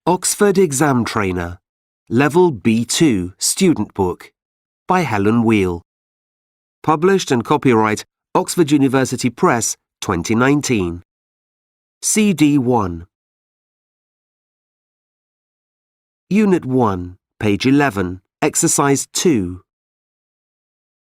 Oxford Exam Trainer, Level B2 Student Book by Helen Wheel. Published and copyright Oxford University Press 2019. CD 1. Unit 1, page 11, Exercise 2.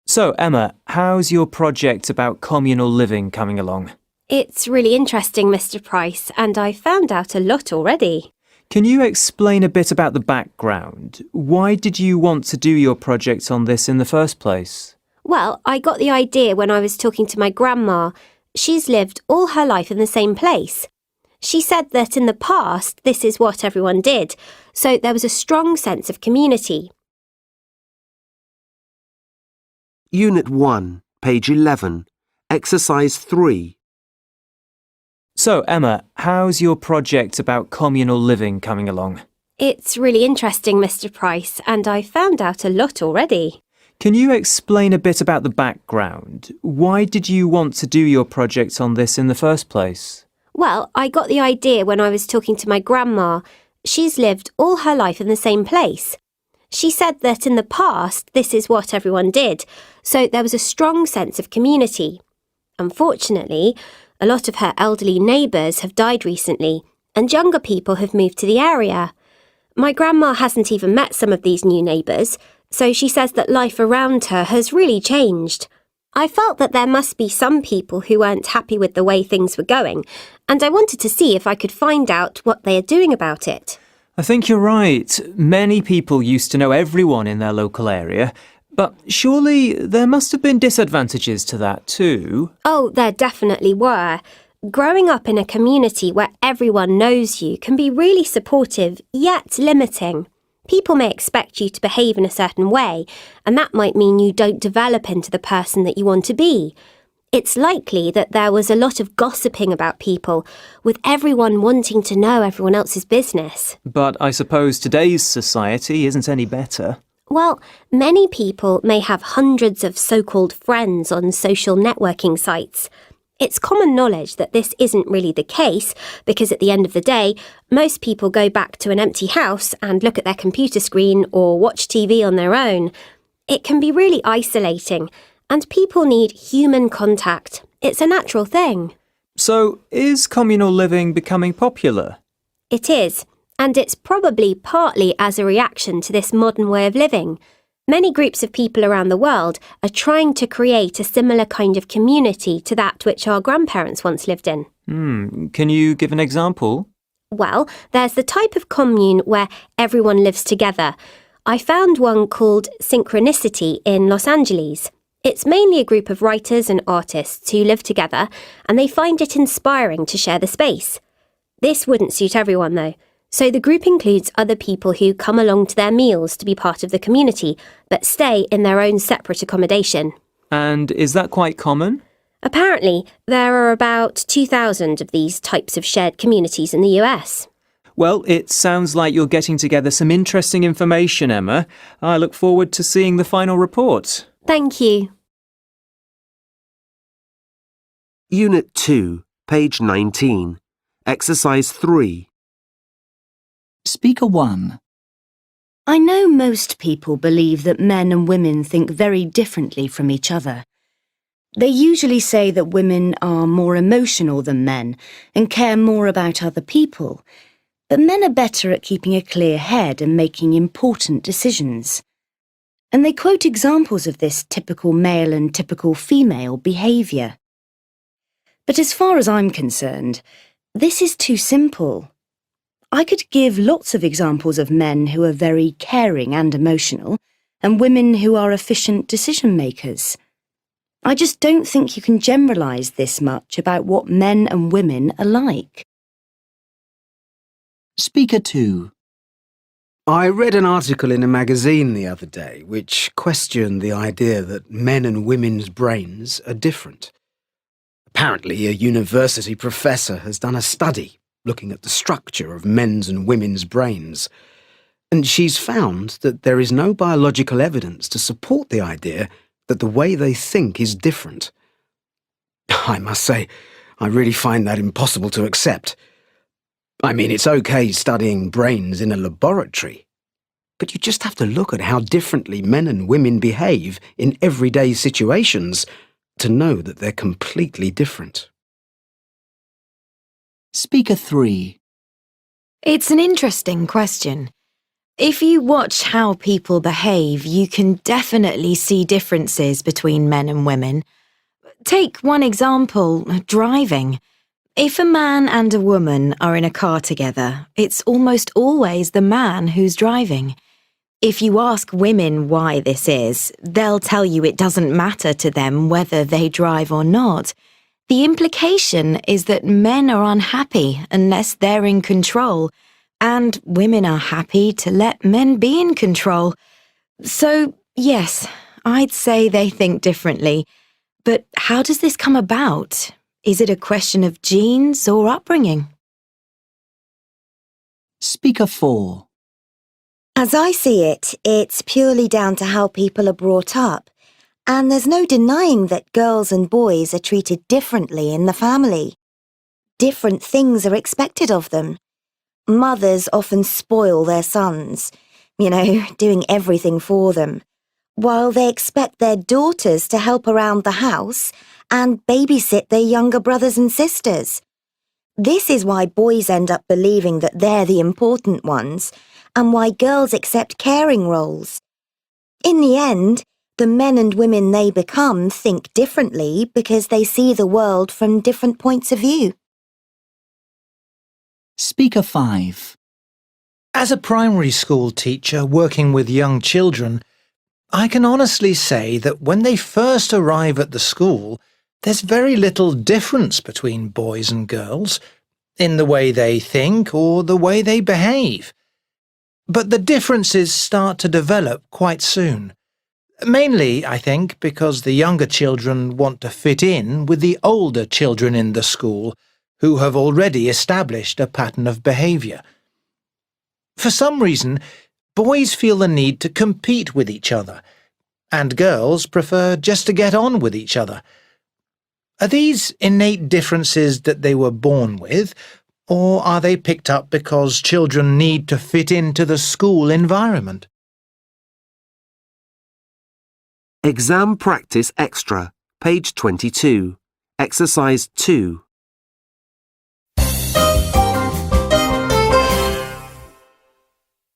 So, Emma, how's your project about communal living coming along? It's really interesting, Mr. Price, and I've found out a lot already. Can you explain a bit about the background? Why did you want to do your project on this in the first place? Well, I got the idea when I was talking to my grandma. She's lived all her life in the same place. She said that in the past, this is what everyone did, so there was a strong sense of community. Unit 1, page 11, Exercise 3. So, Emma, how's your project about communal living coming along? It's really interesting, Mr. Price, and I've found out a lot already. Can you explain a bit about the background? Why did you want to do your project on this in the first place? Well, I got the idea when I was talking to my grandma. She's lived all her life in the same place. She said that in the past, this is what everyone did, so there was a strong sense of community. Unfortunately, a lot of her elderly neighbours have died recently, and younger people have moved to the area. My grandma hasn't even met some of these new neighbours, so she says that life around her has really changed. I felt that there must be some people who weren't happy with the way things were going, and I wanted to see if I could find out what they are doing about it. I think you're right. Many people used to know everyone in their local area, but surely there must have been disadvantages to that too. Oh, there definitely were. Growing up in a community where everyone knows you can be really supportive, yet limiting. People may expect you to behave in a certain way, and that might mean you don't develop into the person that you want to be. It's likely that there was a lot of gossiping about people, with everyone wanting to know everyone else's business. But I suppose today's society isn't any better. Well, many people may have hundreds of so-called friends on social networking sites. It's common knowledge that this isn't really the case because at the end of the day, most people go back to an empty house and look at their computer screen or watch TV on their own. It can be really isolating, and people need human contact. It's a natural thing. So, is communal living becoming popular? It is, and it's probably partly as a reaction to this modern way of living. Many groups of people around the world are trying to create a similar kind of community to that which our grandparents once lived in. Can you give an example? Well, there's the type of commune where everyone lives together. I found one called Synchronicity in Los Angeles. It's mainly a group of writers and artists who live together, and they find it inspiring to share the space. This wouldn't suit everyone, though. So the group includes other people who come along to their meals to be part of the community, but stay in their own separate accommodation. And is that quite common? Apparently, there are about 2,000 of these types of shared communities in the US. Well, it sounds like you're getting together some interesting information, Emma. I look forward to seeing the final report. Thank you. Unit 2, page 19, Exercise 3. Speaker 1. I know most people believe that men and women think very differently from each other. They usually say that women are more emotional than men and care more about other people, but men are better at keeping a clear head and making important decisions. And they quote examples of this typical male and typical female behaviour. But as far as I'm concerned, this is too simple. I could give lots of examples of men who are very caring and emotional, and women who are efficient decision-makers. I just don't think you can generalise this much about what men and women are like. Speaker 2. I read an article in a magazine the other day which questioned the idea that men and women's brains are different. Apparently, a university professor has done a study looking at the structure of men's and women's brains, and she's found that there is no biological evidence to support the idea that the way they think is different. I must say, I really find that impossible to accept. I mean, it's okay studying brains in a laboratory, but you just have to look at how differently men and women behave in everyday situations to know that they're completely different. Speaker 3. It's an interesting question. If you watch how people behave, you can definitely see differences between men and women. Take one example, driving. If a man and a woman are in a car together, it's almost always the man who's driving. If you ask women why this is, they'll tell you it doesn't matter to them whether they drive or not. The implication is that men are unhappy unless they're in control, and women are happy to let men be in control. So, yes, I'd say they think differently. But how does this come about? Is it a question of genes or upbringing? Speaker 4. As I see it, it's purely down to how people are brought up. And there's no denying that girls and boys are treated differently in the family. Different things are expected of them. Mothers often spoil their sons, doing everything for them, while they expect their daughters to help around the house and babysit their younger brothers and sisters. This is why boys end up believing that they're the important ones, and why girls accept caring roles. In the end, the men and women they become think differently because they see the world from different points of view. Speaker 5. As a primary school teacher working with young children, I can honestly say that when they first arrive at the school, there's very little difference between boys and girls in the way they think or the way they behave. But the differences start to develop quite soon. Mainly, I think, because the younger children want to fit in with the older children in the school, who have already established a pattern of behaviour. For some reason, boys feel the need to compete with each other, and girls prefer just to get on with each other. Are these innate differences that they were born with, or are they picked up because children need to fit into the school environment? Exam Practice Extra, page 22, Exercise 2.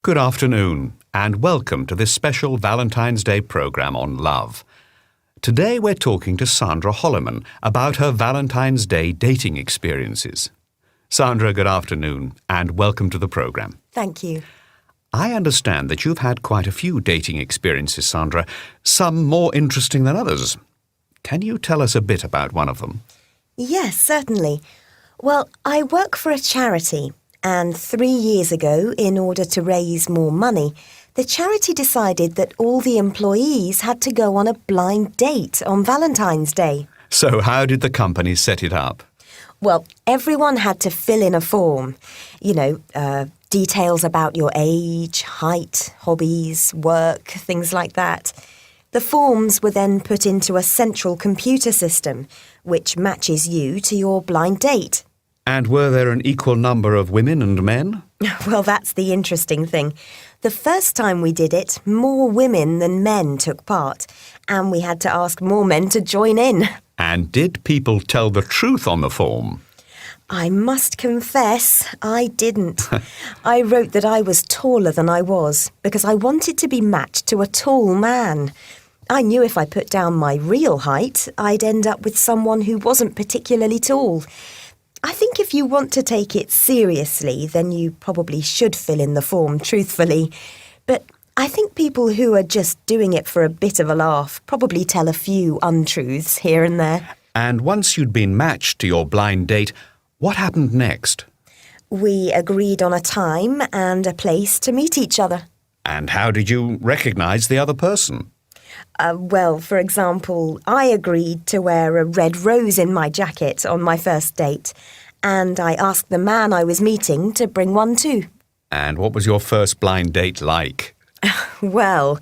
Good afternoon, and welcome to this special Valentine's Day programme on love. Today we're talking to Sandra Holloman about her Valentine's Day dating experiences. Sandra, good afternoon, and welcome to the programme. Thank you. I understand that you've had quite a few dating experiences, Sandra, some more interesting than others. Can you tell us a bit about one of them? Yes, certainly. Well, I work for a charity, and 3 years ago, in order to raise more money, the charity decided that all the employees had to go on a blind date on Valentine's Day. So how did the company set it up? Well, everyone had to fill in a form. Details about your age, height, hobbies, work, things like that. The forms were then put into a central computer system, which matches you to your blind date. And were there an equal number of women and men? Well, that's the interesting thing. The first time we did it, more women than men took part, and we had to ask more men to join in. And did people tell the truth on the form? I must confess, I didn't. I wrote that I was taller than I was, because I wanted to be matched to a tall man. I knew if I put down my real height, I'd end up with someone who wasn't particularly tall. I think if you want to take it seriously, then you probably should fill in the form truthfully. But I think people who are just doing it for a bit of a laugh probably tell a few untruths here and there. And once you'd been matched to your blind date, what happened next? We agreed on a time and a place to meet each other. And how did you recognise the other person? Well, for example, I agreed to wear a red rose in my jacket on my first date, and I asked the man I was meeting to bring one too. And what was your first blind date like? Well,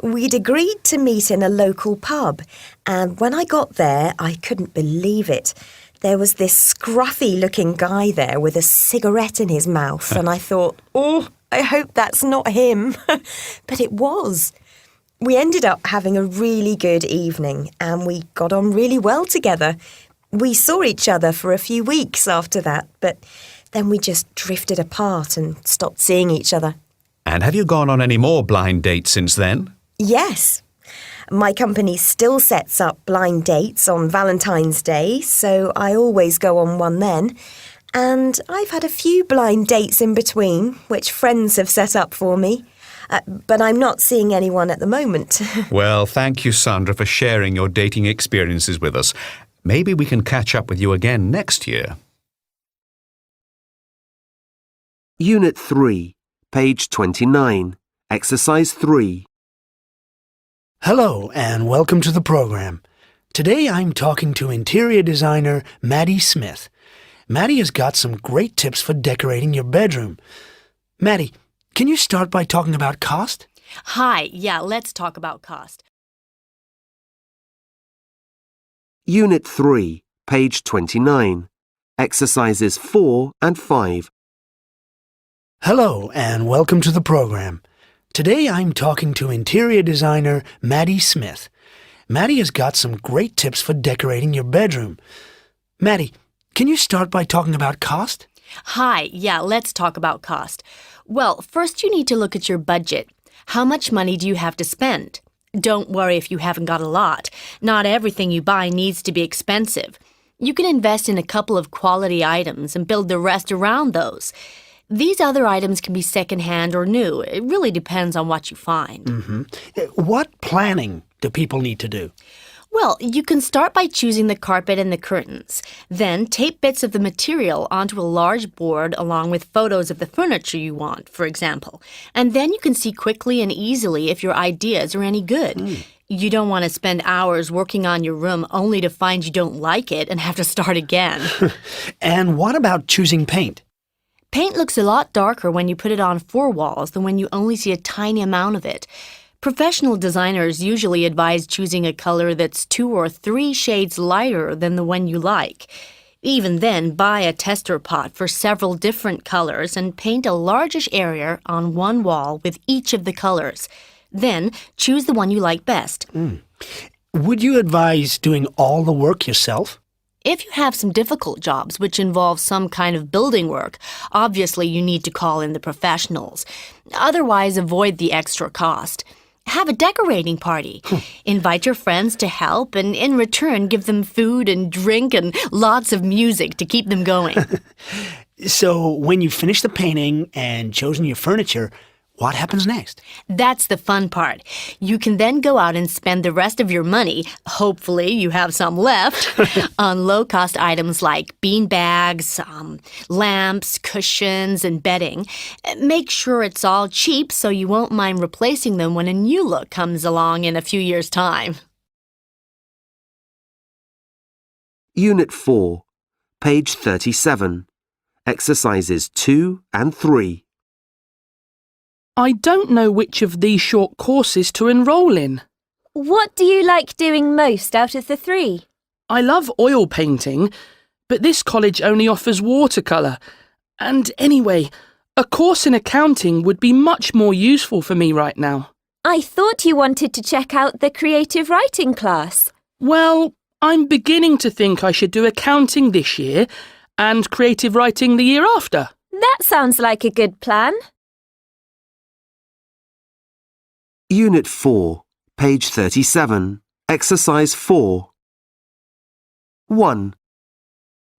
we'd agreed to meet in a local pub, and when I got there, I couldn't believe it. There was this scruffy-looking guy there with a cigarette in his mouth, and I thought, oh, I hope that's not him. But it was. We ended up having a really good evening, and we got on really well together. We saw each other for a few weeks after that, but then we just drifted apart and stopped seeing each other. And have you gone on any more blind dates since then? Yes. My company still sets up blind dates on Valentine's Day, so I always go on one then. And I've had a few blind dates in between, which friends have set up for me. But I'm not seeing anyone at the moment. Well, thank you, Sandra, for sharing your dating experiences with us. Maybe we can catch up with you again next year. Unit 3, page 29, Exercise 3. Hello and welcome to the program. Today I'm talking to interior designer Maddie Smith. Maddie has got some great tips for decorating your bedroom. Maddie, can you start by talking about cost? Hi, yeah, let's talk about cost. Unit 3, page 29, Exercises 4 and 5. Hello and welcome to the program. Today I'm talking to interior designer Maddie Smith. Maddie has got some great tips for decorating your bedroom. Maddie, can you start by talking about cost? Hi, yeah, let's talk about cost. Well, first you need to look at your budget. How much money do you have to spend? Don't worry if you haven't got a lot. Not everything you buy needs to be expensive. You can invest in a couple of quality items and build the rest around those. These other items can be secondhand or new. It really depends on what you find. What planning do people need to do? Well, you can start by choosing the carpet and the curtains. Then tape bits of the material onto a large board along with photos of the furniture you want, for example. And then you can see quickly and easily if your ideas are any good. You don't want to spend hours working on your room only to find you don't like it and have to start again. And what about choosing paint? Paint looks a lot darker when you put it on 4 walls than when you only see a tiny amount of it. Professional designers usually advise choosing a color that's 2 or 3 shades lighter than the one you like. Even then, buy a tester pot for several different colors and paint a largish area on one wall with each of the colors. Then, choose the one you like best. Would you advise doing all the work yourself? If you have some difficult jobs which involve some kind of building work, obviously you need to call in the professionals. Otherwise, avoid the extra cost. Have a decorating party. Invite your friends to help and in return give them food and drink and lots of music to keep them going. So when you finish the painting and chosen your furniture, what happens next? That's the fun part. You can then go out and spend the rest of your money, hopefully you have some left, on low-cost items like bean bags, lamps, cushions, and bedding. Make sure it's all cheap so you won't mind replacing them when a new look comes along in a few years' time. Unit 4, page 37, Exercises 2 and 3. I don't know which of these short courses to enrol in. What do you like doing most out of the 3? I love oil painting, but this college only offers watercolour. And anyway, a course in accounting would be much more useful for me right now. I thought you wanted to check out the creative writing class. Well, I'm beginning to think I should do accounting this year and creative writing the year after. That sounds like a good plan. Unit 4, page 37, Exercise 4. 1.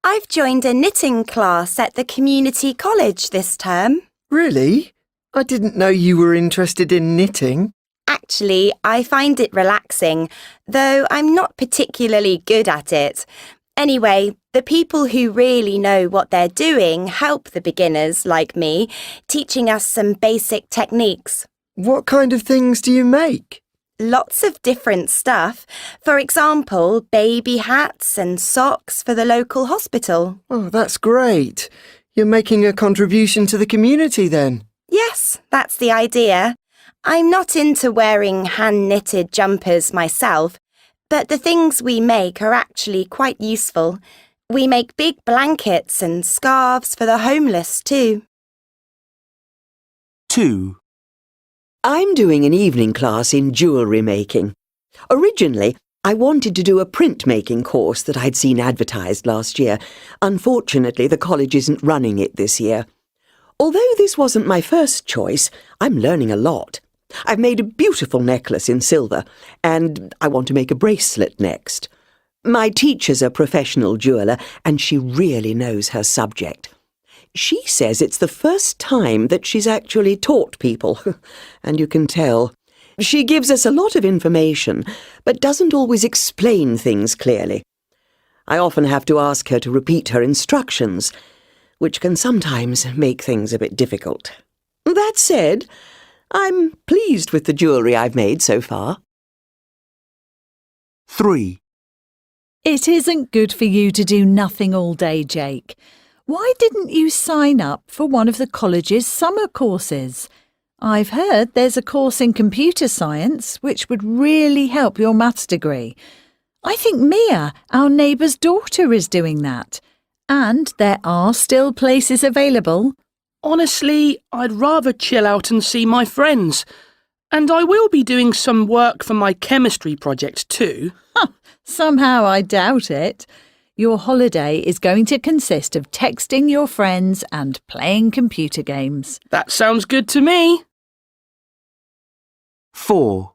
I've joined a knitting class at the community college this term. Really? I didn't know you were interested in knitting. Actually, I find it relaxing, though I'm not particularly good at it. Anyway, the people who really know what they're doing help the beginners like me, teaching us some basic techniques. What kind of things do you make? Lots of different stuff. For example, baby hats and socks for the local hospital. Oh, that's great. You're making a contribution to the community then? Yes, that's the idea. I'm not into wearing hand-knitted jumpers myself, but the things we make are actually quite useful. We make big blankets and scarves for the homeless too. 2. I'm doing an evening class in jewellery making. Originally, I wanted to do a printmaking course that I'd seen advertised last year. Unfortunately, the college isn't running it this year. Although this wasn't my first choice, I'm learning a lot. I've made a beautiful necklace in silver, and I want to make a bracelet next. My teacher's a professional jeweller, and she really knows her subject. She says it's the first time that she's actually taught people, and you can tell. She gives us a lot of information, but doesn't always explain things clearly. I often have to ask her to repeat her instructions, which can sometimes make things a bit difficult. That said, I'm pleased with the jewellery I've made so far. 3. It isn't good for you to do nothing all day, Jake. Why didn't you sign up for one of the college's summer courses? I've heard there's a course in computer science which would really help your maths degree. I think Mia, our neighbour's daughter, is doing that. And there are still places available. Honestly, I'd rather chill out and see my friends. And I will be doing some work for my chemistry project too. Somehow I doubt it. Your holiday is going to consist of texting your friends and playing computer games. That sounds good to me. 4.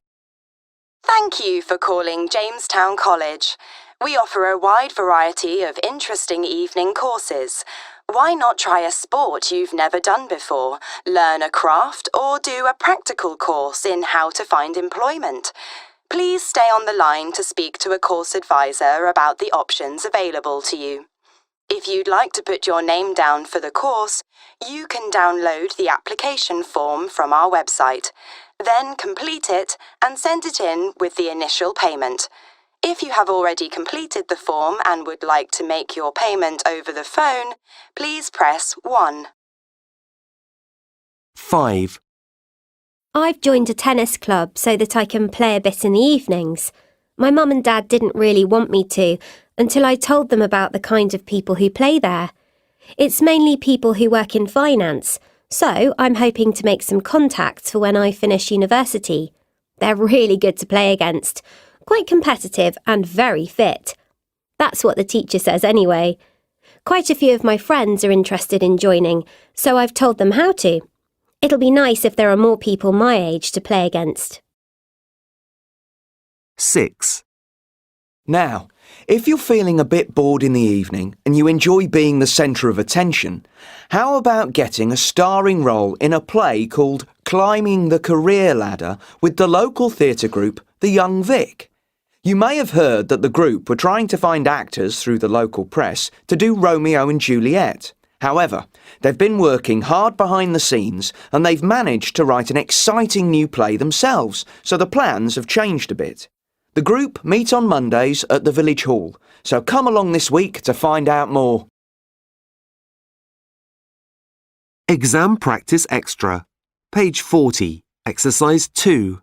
Thank you for calling Jamestown College. We offer a wide variety of interesting evening courses. Why not try a sport you've never done before, learn a craft, or do a practical course in how to find employment? Please stay on the line to speak to a course advisor about the options available to you. If you'd like to put your name down for the course, you can download the application form from our website, then complete it and send it in with the initial payment. If you have already completed the form and would like to make your payment over the phone, please press 1. 5. I've joined a tennis club so that I can play a bit in the evenings. My mum and dad didn't really want me to until I told them about the kind of people who play there. It's mainly people who work in finance, so I'm hoping to make some contacts for when I finish university. They're really good to play against, quite competitive and very fit. That's what the teacher says anyway. Quite a few of my friends are interested in joining, so I've told them how to. It'll be nice if there are more people my age to play against. 6. Now, if you're feeling a bit bored in the evening and you enjoy being the centre of attention, how about getting a starring role in a play called Climbing the Career Ladder with the local theatre group, The Young Vic? You may have heard that the group were trying to find actors through the local press to do Romeo and Juliet. However, they've been working hard behind the scenes and they've managed to write an exciting new play themselves, so the plans have changed a bit. The group meet on Mondays at the Village Hall, so come along this week to find out more. Exam Practice Extra. Page 40. Exercise 2.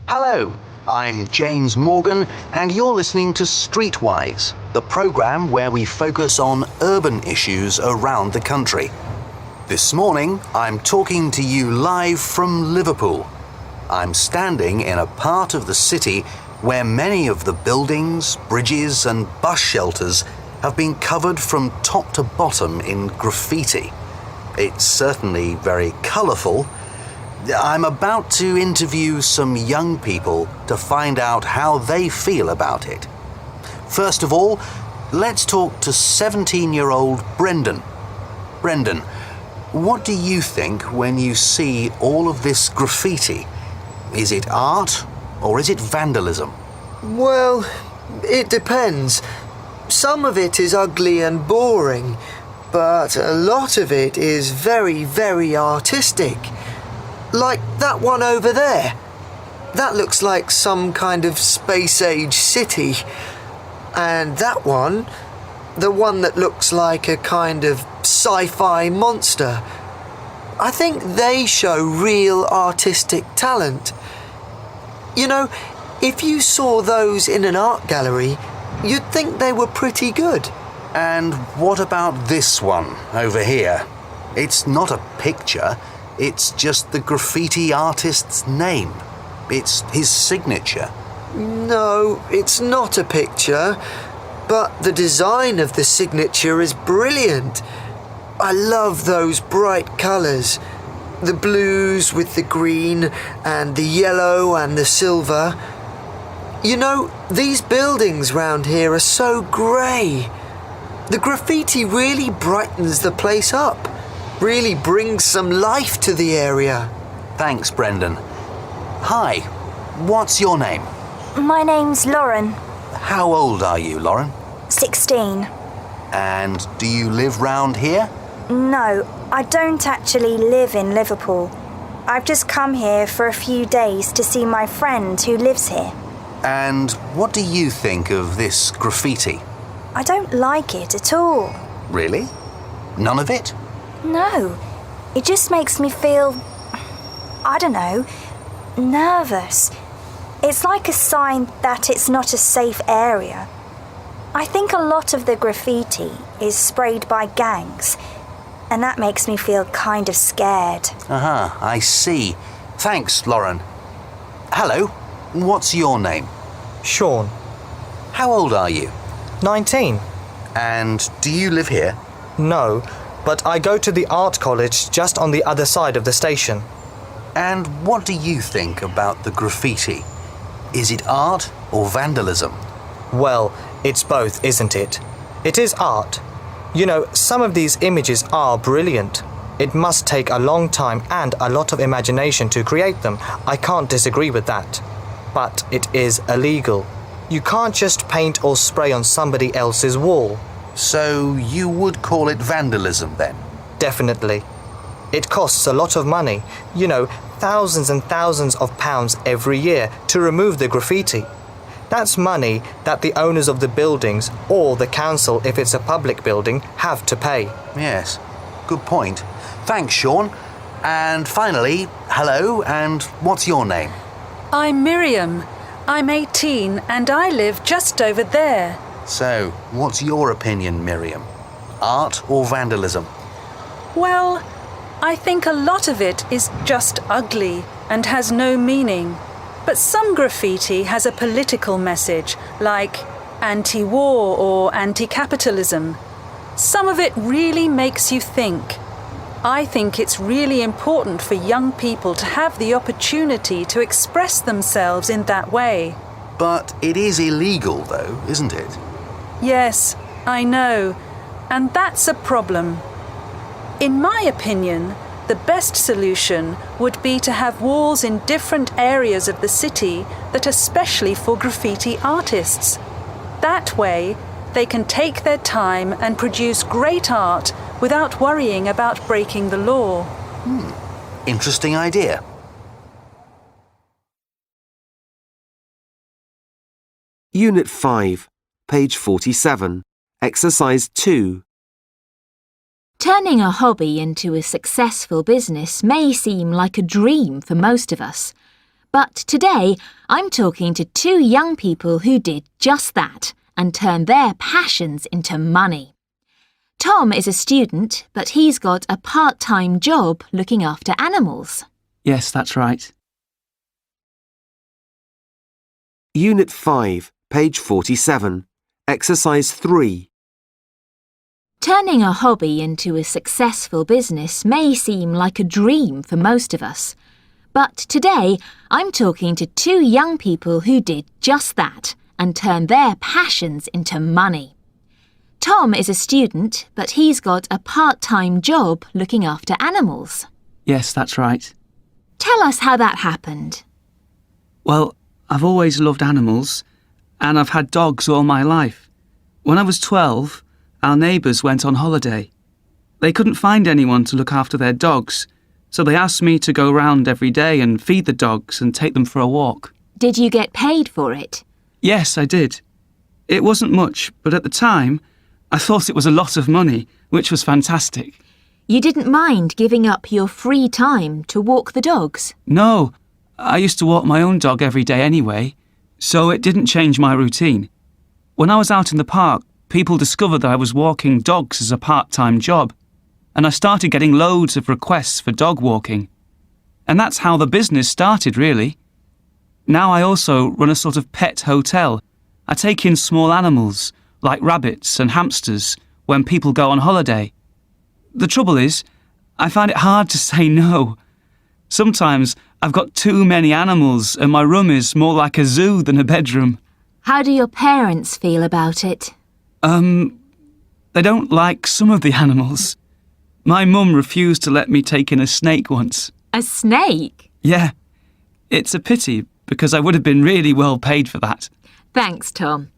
Hello, I'm James Morgan, and you're listening to Streetwise, the programme where we focus on urban issues around the country. This morning, I'm talking to you live from Liverpool. I'm standing in a part of the city where many of the buildings, bridges and bus shelters have been covered from top to bottom in graffiti. It's certainly very colourful. I'm about to interview some young people to find out how they feel about it. First of all, let's talk to 17-year-old Brendan. Brendan, what do you think when you see all of this graffiti? Is it art or is it vandalism? Well, it depends. Some of it is ugly and boring, but a lot of it is very, very artistic. Like that one over there. That looks like some kind of space-age city. And that one, The one that looks like a kind of sci-fi monster. I think they show real artistic talent. You know, if you saw those in an art gallery, you'd think they were pretty good. And what about this one over here? It's not a picture, it's just the graffiti artist's name. It's his signature. No, it's not a picture, but the design of the signature is brilliant. I love those bright colours. The blues with the green and the yellow and the silver. You know, these buildings round here are so grey. The graffiti really brightens the place up, really brings some life to the area. Thanks, Brendan. Hi, what's your name? My name's Lauren. How old are you, Lauren? 16. And do you live round here? No, I don't actually live in Liverpool. I've just come here for a few days to see my friend who lives here. And what do you think of this graffiti? I don't like it at all. Really? None of it? No, it just makes me feel, I don't know, nervous. It's like a sign that it's not a safe area. I think a lot of the graffiti is sprayed by gangs, and that makes me feel kind of scared. I see. Thanks, Lauren. Hello, what's your name? Sean. How old are you? 19. And do you live here? No, but I go to the art college just on the other side of the station. And what do you think about the graffiti? Is it art or vandalism? Well, it's both, isn't it? It is art. You know, some of these images are brilliant. It must take a long time and a lot of imagination to create them. I can't disagree with that. But it is illegal. You can't just paint or spray on somebody else's wall. So you would call it vandalism then? Definitely. It costs a lot of money, you know, thousands and thousands of pounds every year to remove the graffiti. That's money that the owners of the buildings, or the council if it's a public building, have to pay. Yes, good point. Thanks, Sean. And finally, hello, and what's your name? I'm Miriam. I'm 18 and I live just over there. So, what's your opinion, Miriam? Art or vandalism? Well, I think a lot of it is just ugly and has no meaning. But some graffiti has a political message, like anti-war or anti-capitalism. Some of it really makes you think. I think it's really important for young people to have the opportunity to express themselves in that way. But it is illegal, though, isn't it? Yes, I know. And that's a problem. In my opinion, the best solution would be to have walls in different areas of the city that are specially for graffiti artists. That way, they can take their time and produce great art without worrying about breaking the law. Interesting idea. Unit 5, page 47, Exercise 2. Turning a hobby into a successful business may seem like a dream for most of us. But today, I'm talking to two young people who did just that and turned their passions into money. Tom is a student, but he's got a part-time job looking after animals. Yes, that's right. Unit 5, page 47, Exercise 3. Turning a hobby into a successful business may seem like a dream for most of us. But today, I'm talking to two young people who did just that and turned their passions into money. Tom is a student, but he's got a part-time job looking after animals. Yes, that's right. Tell us how that happened. Well, I've always loved animals, and I've had dogs all my life. When I was 12, our neighbours went on holiday. They couldn't find anyone to look after their dogs, so they asked me to go round every day and feed the dogs and take them for a walk. Did you get paid for it? Yes, I did. It wasn't much, but at the time, I thought it was a lot of money, which was fantastic. You didn't mind giving up your free time to walk the dogs? No, I used to walk my own dog every day anyway, so it didn't change my routine. When I was out in the park, people discovered that I was walking dogs as a part-time job, and I started getting loads of requests for dog walking. And that's how the business started, really. Now I also run a sort of pet hotel. I take in small animals, like rabbits and hamsters, when people go on holiday. The trouble is, I find it hard to say no. Sometimes I've got too many animals and my room is more like a zoo than a bedroom. How do your parents feel about it? They don't like some of the animals. My mum refused to let me take in a snake once. A snake? Yeah. It's a pity, because I would have been really well paid for that. Thanks, Tom.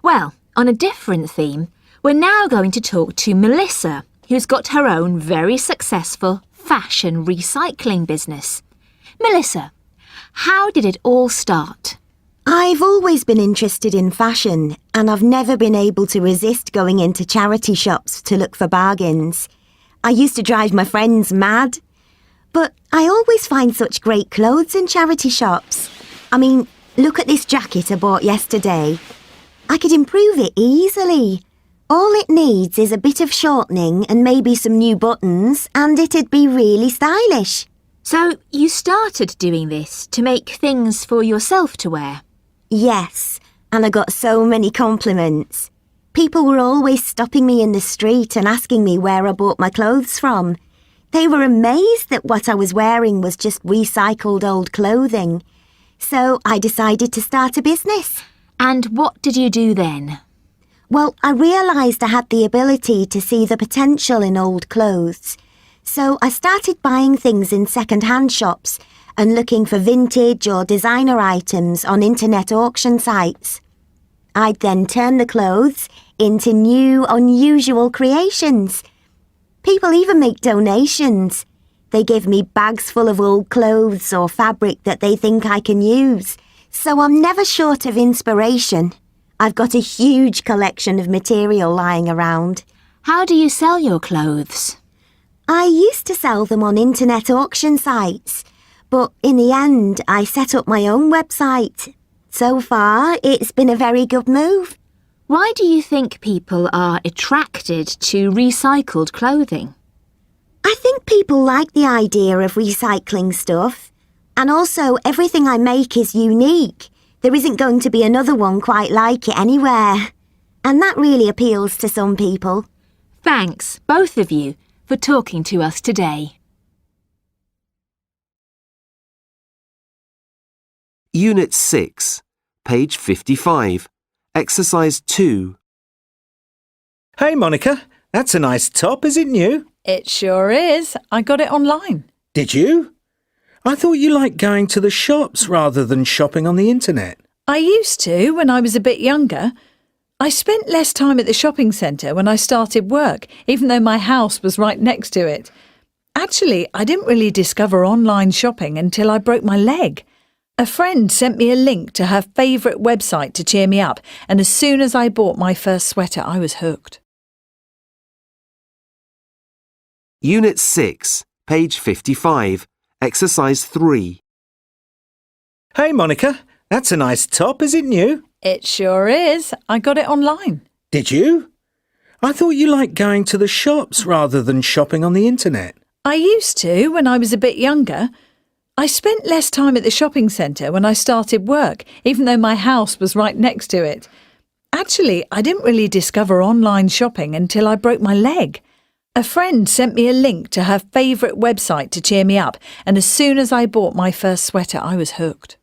Well, on a different theme, we're now going to talk to Melissa, who's got her own very successful fashion recycling business. Melissa, how did it all start? I've always been interested in fashion, and I've never been able to resist going into charity shops to look for bargains. I used to drive my friends mad. But I always find such great clothes in charity shops. I mean, look at this jacket I bought yesterday. I could improve it easily. All it needs is a bit of shortening and maybe some new buttons, and it'd be really stylish. So you started doing this to make things for yourself to wear? Yes, and I got so many compliments. People were always stopping me in the street and asking me where I bought my clothes from. They were amazed that what I was wearing was just recycled old clothing. So I decided to start a business. And what did you do then? Well, I realised I had the ability to see the potential in old clothes. So I started buying things in second-hand shops and looking for vintage or designer items on internet auction sites. I'd then turn the clothes into new, unusual creations. People even make donations. They give me bags full of old clothes or fabric that they think I can use. So I'm never short of inspiration. I've got a huge collection of material lying around. How do you sell your clothes? I used to sell them on internet auction sites, but in the end I set up my own website. So far, it's been a very good move. Why do you think people are attracted to recycled clothing? I think people like the idea of recycling stuff. And also, everything I make is unique. There isn't going to be another one quite like it anywhere. And that really appeals to some people. Thanks, both of you, for talking to us today. Unit 6, page 55. Exercise 2. Hey, Monica, that's a nice top, is it new? It sure is. I got it online. Did you? I thought you liked going to the shops rather than shopping on the internet. I used to when I was a bit younger. I spent less time at the shopping centre when I started work, even though my house was right next to it. Actually, I didn't really discover online shopping until I broke my leg. A friend sent me a link to her favourite website to cheer me up, and as soon as I bought my first sweater, I was hooked. Unit 6, page 55. Exercise 3. Hey, Monica, that's a nice top, is it new? It sure is. I got it online. Did you? I thought you liked going to the shops rather than shopping on the internet. I used to when I was a bit younger. I spent less time at the shopping centre when I started work, even though my house was right next to it. Actually, I didn't really discover online shopping until I broke my leg. A friend sent me a link to her favourite website to cheer me up, and as soon as I bought my first sweater, I was hooked.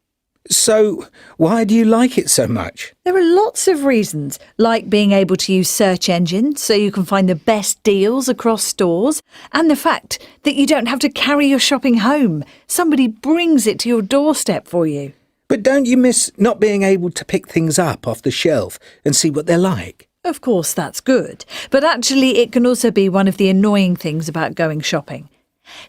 So, why do you like it so much? There are lots of reasons, like being able to use search engines so you can find the best deals across stores, and the fact that you don't have to carry your shopping home. Somebody brings it to your doorstep for you. But don't you miss not being able to pick things up off the shelf and see what they're like? Of course, that's good, but actually it can also be one of the annoying things about going shopping.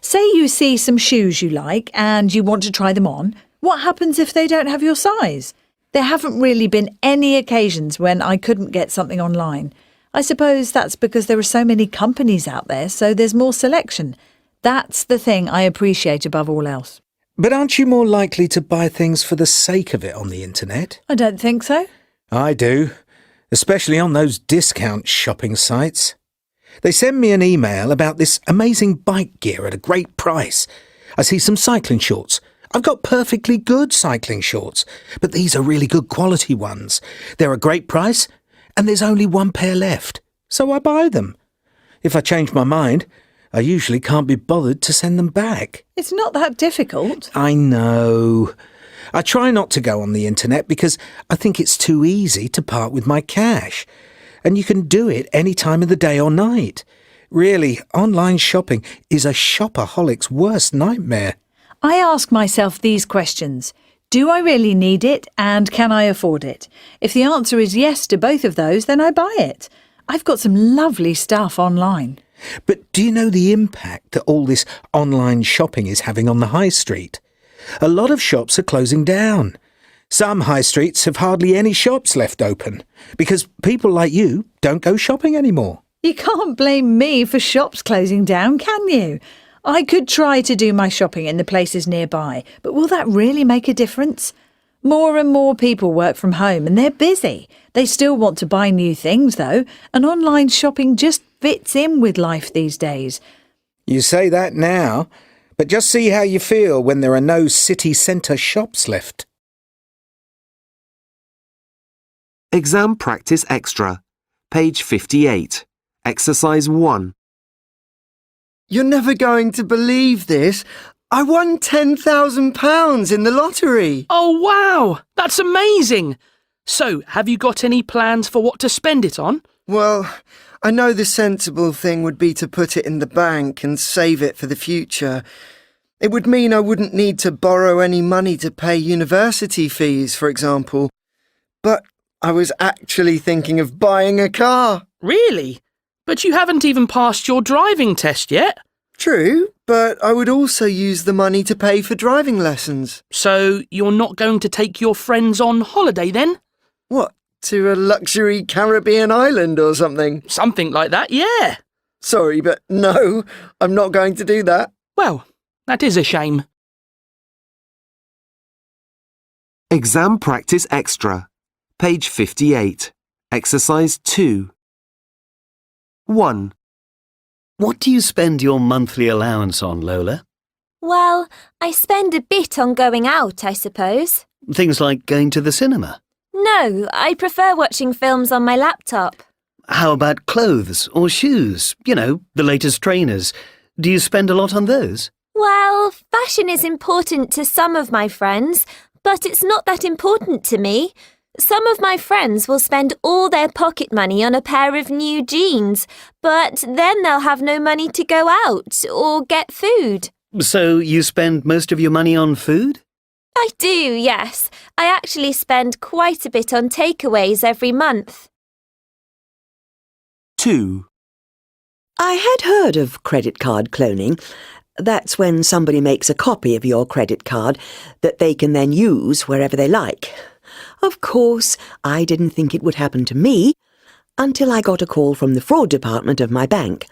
Say you see some shoes you like and you want to try them on. What happens if they don't have your size? There haven't really been any occasions when I couldn't get something online. I suppose that's because there are so many companies out there, so there's more selection. That's the thing I appreciate above all else. But aren't you more likely to buy things for the sake of it on the internet? I don't think so. I do, especially on those discount shopping sites. They send me an email about this amazing bike gear at a great price. I see some cycling shorts. I've got perfectly good cycling shorts, but these are really good quality ones. They're a great price, and there's only one pair left, so I buy them. If I change my mind, I usually can't be bothered to send them back. It's not that difficult. I know. I try not to go on the internet because I think it's too easy to part with my cash. And you can do it any time of the day or night. Really, online shopping is a shopaholic's worst nightmare. I ask myself these questions. Do I really need it, and can I afford it? If the answer is yes to both of those, then I buy it. I've got some lovely stuff online. But do you know the impact that all this online shopping is having on the high street? A lot of shops are closing down. Some high streets have hardly any shops left open because people like you don't go shopping anymore. You can't blame me for shops closing down, can you? I could try to do my shopping in the places nearby, but will that really make a difference? More and more people work from home and they're busy. They still want to buy new things, though, and online shopping just fits in with life these days. You say that now, but just see how you feel when there are no city centre shops left. Exam Practice Extra, page 58, Exercise 1. You're never going to believe this. I won £10,000 in the lottery. Oh, wow! That's amazing! So, have you got any plans for what to spend it on? Well, I know the sensible thing would be to put it in the bank and save it for the future. It would mean I wouldn't need to borrow any money to pay university fees, for example. But I was actually thinking of buying a car. Really? But you haven't even passed your driving test yet. True, but I would also use the money to pay for driving lessons. So you're not going to take your friends on holiday then? What, to a luxury Caribbean island or something? Something like that, yeah. Sorry, but no, I'm not going to do that. Well, that is a shame. Exam Practice Extra, page 58, Exercise 2. 1. What do you spend your monthly allowance on, Lola? Well, I spend a bit on going out, I suppose. Things like going to the cinema? No, I prefer watching films on my laptop. How about clothes or shoes? You know, the latest trainers. Do you spend a lot on those? Well, fashion is important to some of my friends, but it's not that important to me. Some of my friends will spend all their pocket money on a pair of new jeans, but then they'll have no money to go out or get food. So you spend most of your money on food? I do, yes. I actually spend quite a bit on takeaways every month. 2. I had heard of credit card cloning. That's when somebody makes a copy of your credit card that they can then use wherever they like. Of course, I didn't think it would happen to me until I got a call from the fraud department of my bank.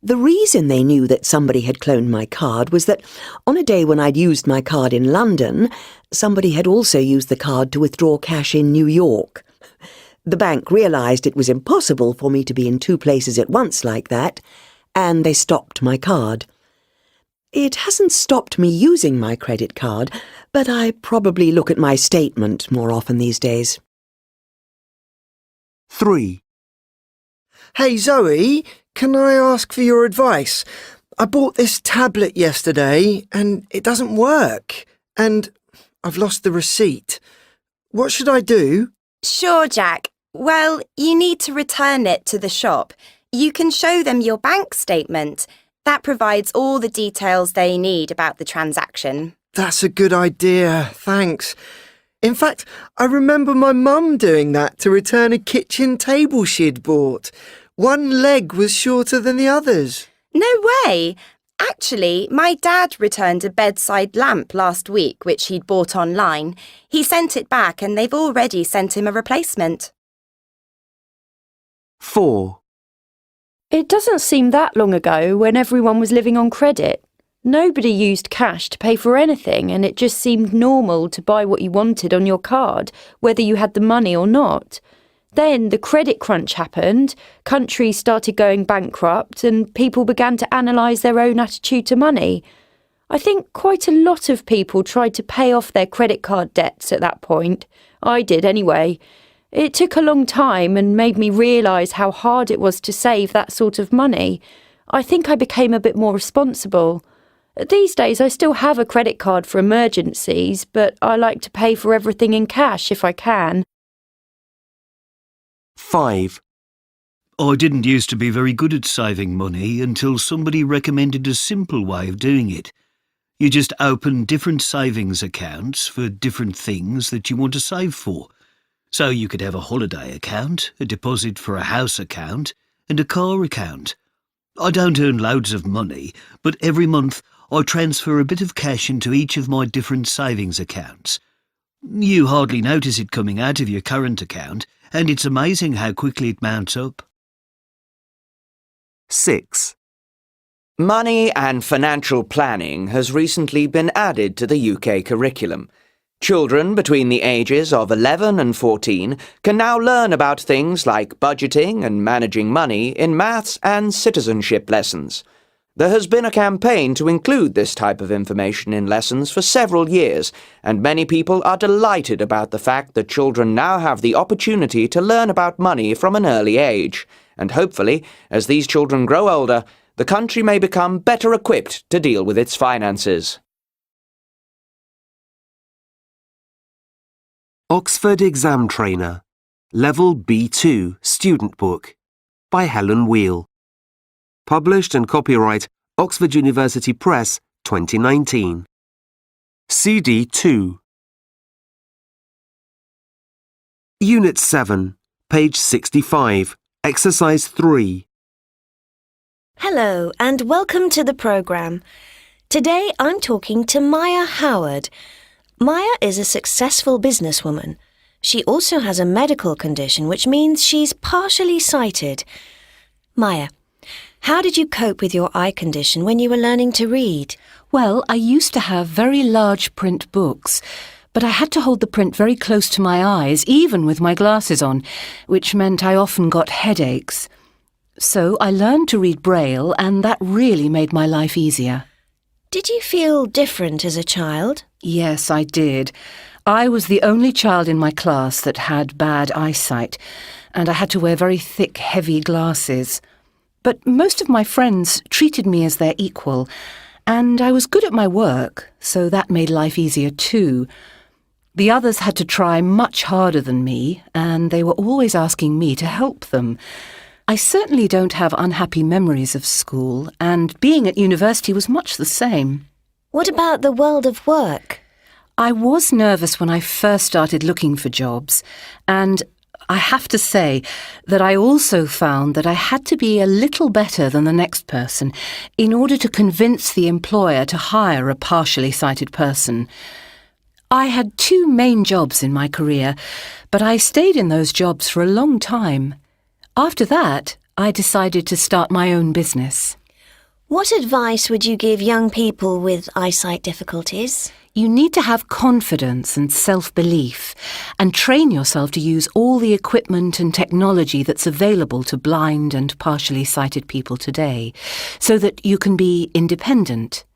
The reason they knew that somebody had cloned my card was that on a day when I'd used my card in London, somebody had also used the card to withdraw cash in New York. The bank realised it was impossible for me to be in two places at once like that, and they stopped my card. It hasn't stopped me using my credit card, but I probably look at my statement more often these days. 3. Hey Zoe, can I ask for your advice? I bought this tablet yesterday and it doesn't work. And I've lost the receipt. What should I do? Sure, Jack. Well, you need to return it to the shop. You can show them your bank statement. That provides all the details they need about the transaction. That's a good idea, thanks. In fact, I remember my mum doing that to return a kitchen table she'd bought. One leg was shorter than the others. No way! Actually, my dad returned a bedside lamp last week, which he'd bought online. He sent it back and they've already sent him a replacement. 4. It doesn't seem that long ago when everyone was living on credit. Nobody used cash to pay for anything, and it just seemed normal to buy what you wanted on your card, whether you had the money or not. Then the credit crunch happened, countries started going bankrupt, and people began to analyse their own attitude to money. I think quite a lot of people tried to pay off their credit card debts at that point. I did anyway. It took a long time and made me realise how hard it was to save that sort of money. I think I became a bit more responsible. These days I still have a credit card for emergencies, but I like to pay for everything in cash if I can. 5. I didn't used to be very good at saving money until somebody recommended a simple way of doing it. You just open different savings accounts for different things that you want to save for. So you could have a holiday account, a deposit for a house account, and a car account. I don't earn loads of money, but every month I transfer a bit of cash into each of my different savings accounts. You hardly notice it coming out of your current account, and it's amazing how quickly it mounts up. 6. Money and financial planning has recently been added to the UK curriculum. Children between the ages of 11 and 14 can now learn about things like budgeting and managing money in maths and citizenship lessons. There has been a campaign to include this type of information in lessons for several years, and many people are delighted about the fact that children now have the opportunity to learn about money from an early age. And hopefully, as these children grow older, the country may become better equipped to deal with its finances. Oxford Exam Trainer, Level B2 Student Book by Helen Wheel. Published and copyright Oxford University Press 2019. CD 2. Unit 7, page 65, Exercise 3. Hello and welcome to the programme. Today I'm talking to Maya Howard. Maya is a successful businesswoman. She also has a medical condition which means she's partially sighted. Maya, how did you cope with your eye condition when you were learning to read? Well, I used to have very large print books, but I had to hold the print very close to my eyes, even with my glasses on, which meant I often got headaches. So I learned to read Braille, and that really made my life easier. Did you feel different as a child? Yes, I did. I was the only child in my class that had bad eyesight, and I had to wear very thick, heavy glasses. But most of my friends treated me as their equal, and I was good at my work, so that made life easier too. The others had to try much harder than me, and they were always asking me to help them. I certainly don't have unhappy memories of school, and being at university was much the same. What about the world of work? I was nervous when I first started looking for jobs, and I have to say that I also found that I had to be a little better than the next person in order to convince the employer to hire a partially sighted person. I had 2 main jobs in my career, but I stayed in those jobs for a long time. After that, I decided to start my own business. What advice would you give young people with eyesight difficulties? You need to have confidence and self-belief and train yourself to use all the equipment and technology that's available to blind and partially sighted people today so that you can be independent.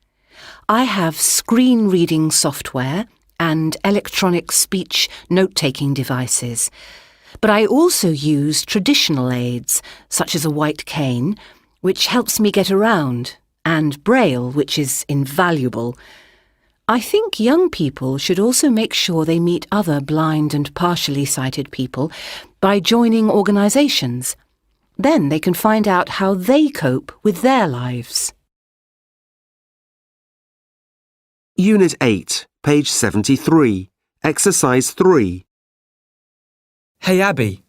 I have screen reading software and electronic speech note-taking devices. But I also use traditional aids, such as a white cane, which helps me get around, and Braille, which is invaluable. I think young people should also make sure they meet other blind and partially sighted people by joining organisations. Then they can find out how they cope with their lives. Unit 8, page 73, Exercise 3. Hey Abby,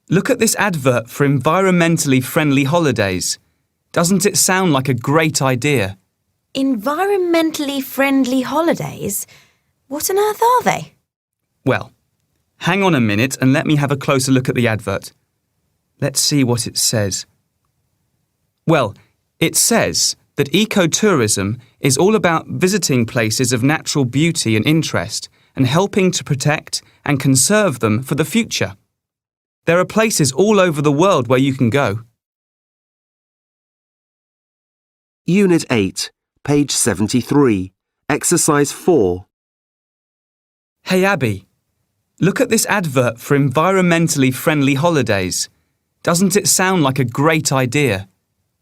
look at this advert for environmentally friendly holidays. Doesn't it sound like a great idea? Environmentally friendly holidays? What on earth are they? Well, hang on a minute and let me have a closer look at the advert. Let's see what it says. Well, it says that ecotourism is all about visiting places of natural beauty and interest and helping to protect and conserve them for the future. There are places all over the world where you can go. Unit 8, page 73, Exercise 4. Hey Abby, look at this advert for environmentally friendly holidays. Doesn't it sound like a great idea?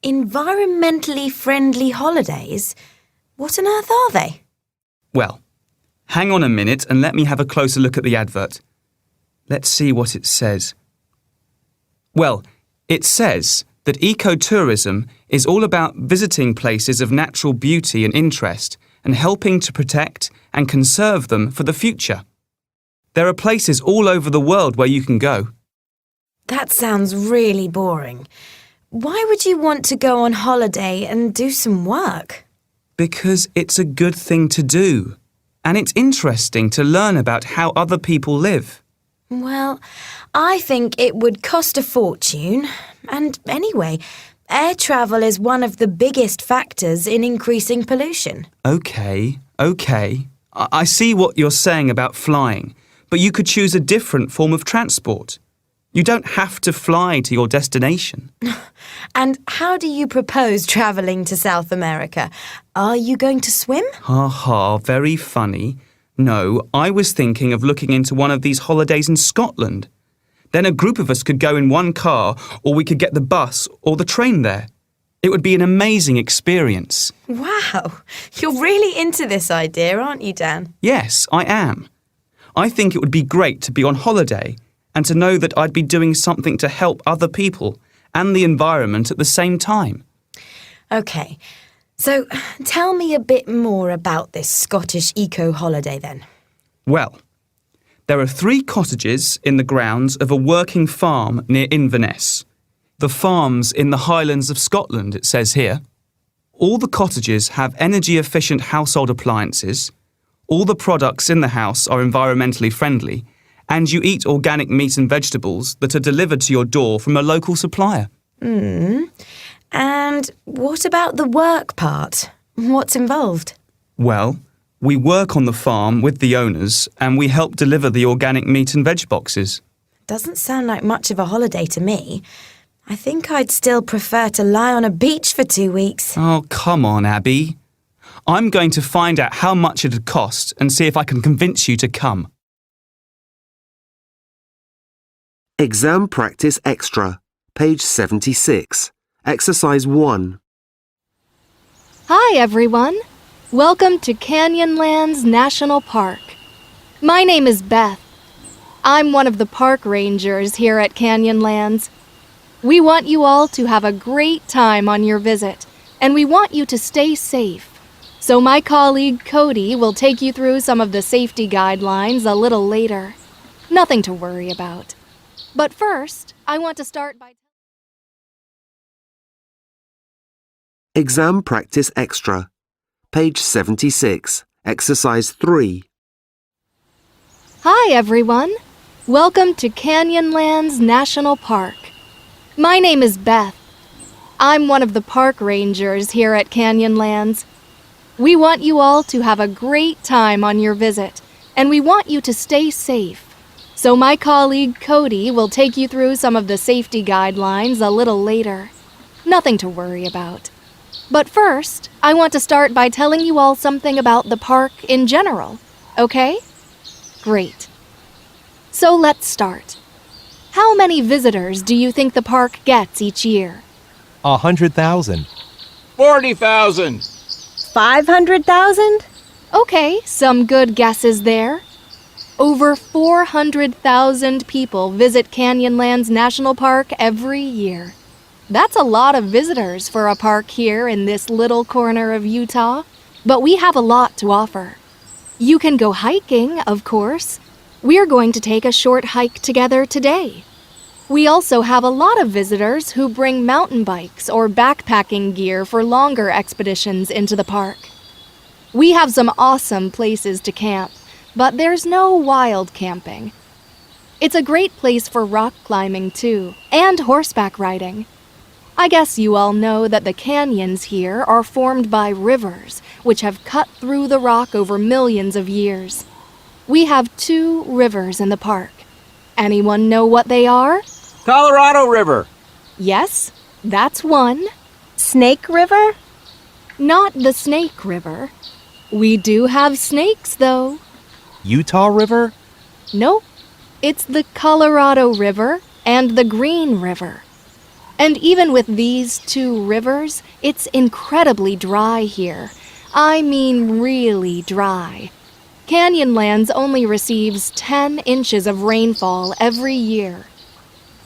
Environmentally friendly holidays? What on earth are they? Well, hang on a minute and let me have a closer look at the advert. Let's see what it says. Well, it says that ecotourism is all about visiting places of natural beauty and interest and helping to protect and conserve them for the future. There are places all over the world where you can go. That sounds really boring. Why would you want to go on holiday and do some work? Because it's a good thing to do. And it's interesting to learn about how other people live. Well, I think it would cost a fortune. And anyway, air travel is one of the biggest factors in increasing pollution. Okay. I see what you're saying about flying, but you could choose a different form of transport. You don't have to fly to your destination. And how do you propose travelling to South America? Are you going to swim? Ha ha, very funny. No, I was thinking of looking into one of these holidays in Scotland. Then a group of us could go in one car, or we could get the bus or the train there. It would be an amazing experience. Wow, you're really into this idea, aren't you, Dan? Yes, I am. I think it would be great to be on holiday and to know that I'd be doing something to help other people and the environment at the same time. OK, so tell me a bit more about this Scottish eco-holiday then. Well, there are 3 cottages in the grounds of a working farm near Inverness. The farm's in the Highlands of Scotland, it says here. All the cottages have energy-efficient household appliances, all the products in the house are environmentally friendly, and you eat organic meat and vegetables that are delivered to your door from a local supplier. And what about the work part? What's involved? Well, we work on the farm with the owners and we help deliver the organic meat and veg boxes. Doesn't sound like much of a holiday to me. I think I'd still prefer to lie on a beach for 2 weeks. Oh, come on, Abby. I'm going to find out how much it'd cost and see if I can convince you to come. Exam Practice Extra, page 76, Exercise 1. Hi, everyone. Welcome to Canyonlands National Park. My name is Beth. I'm one of the park rangers here at Canyonlands. We want you all to have a great time on your visit, and we want you to stay safe. So my colleague Cody will take you through some of the safety guidelines a little later. Nothing to worry about. But first, I want to start by... Exam Practice Extra, page 76, Exercise 3. Hi, everyone. Welcome to Canyonlands National Park. My name is Beth. I'm one of the park rangers here at Canyonlands. We want you all to have a great time on your visit, and we want you to stay safe. So my colleague Cody will take you through some of the safety guidelines a little later. Nothing to worry about. But first, I want to start by telling you all something about the park in general, okay? Great. So let's start. How many visitors do you think the park gets each year? 100,000. 40,000. 500,000? Okay, some good guesses there. Over 400,000 people visit Canyonlands National Park every year. That's a lot of visitors for a park here in this little corner of Utah, but we have a lot to offer. You can go hiking, of course. We're going to take a short hike together today. We also have a lot of visitors who bring mountain bikes or backpacking gear for longer expeditions into the park. We have some awesome places to camp, but there's no wild camping. It's a great place for rock climbing, too, and horseback riding. I guess you all know that the canyons here are formed by rivers, which have cut through the rock over millions of years. We have 2 rivers in the park. Anyone know what they are? Colorado River. Yes, that's one. Snake River? Not the Snake River. We do have snakes, though. Utah River? Nope. It's the Colorado River and the Green River. And even with these 2 rivers, it's incredibly dry here. I mean really dry. Canyonlands only receives 10 inches of rainfall every year.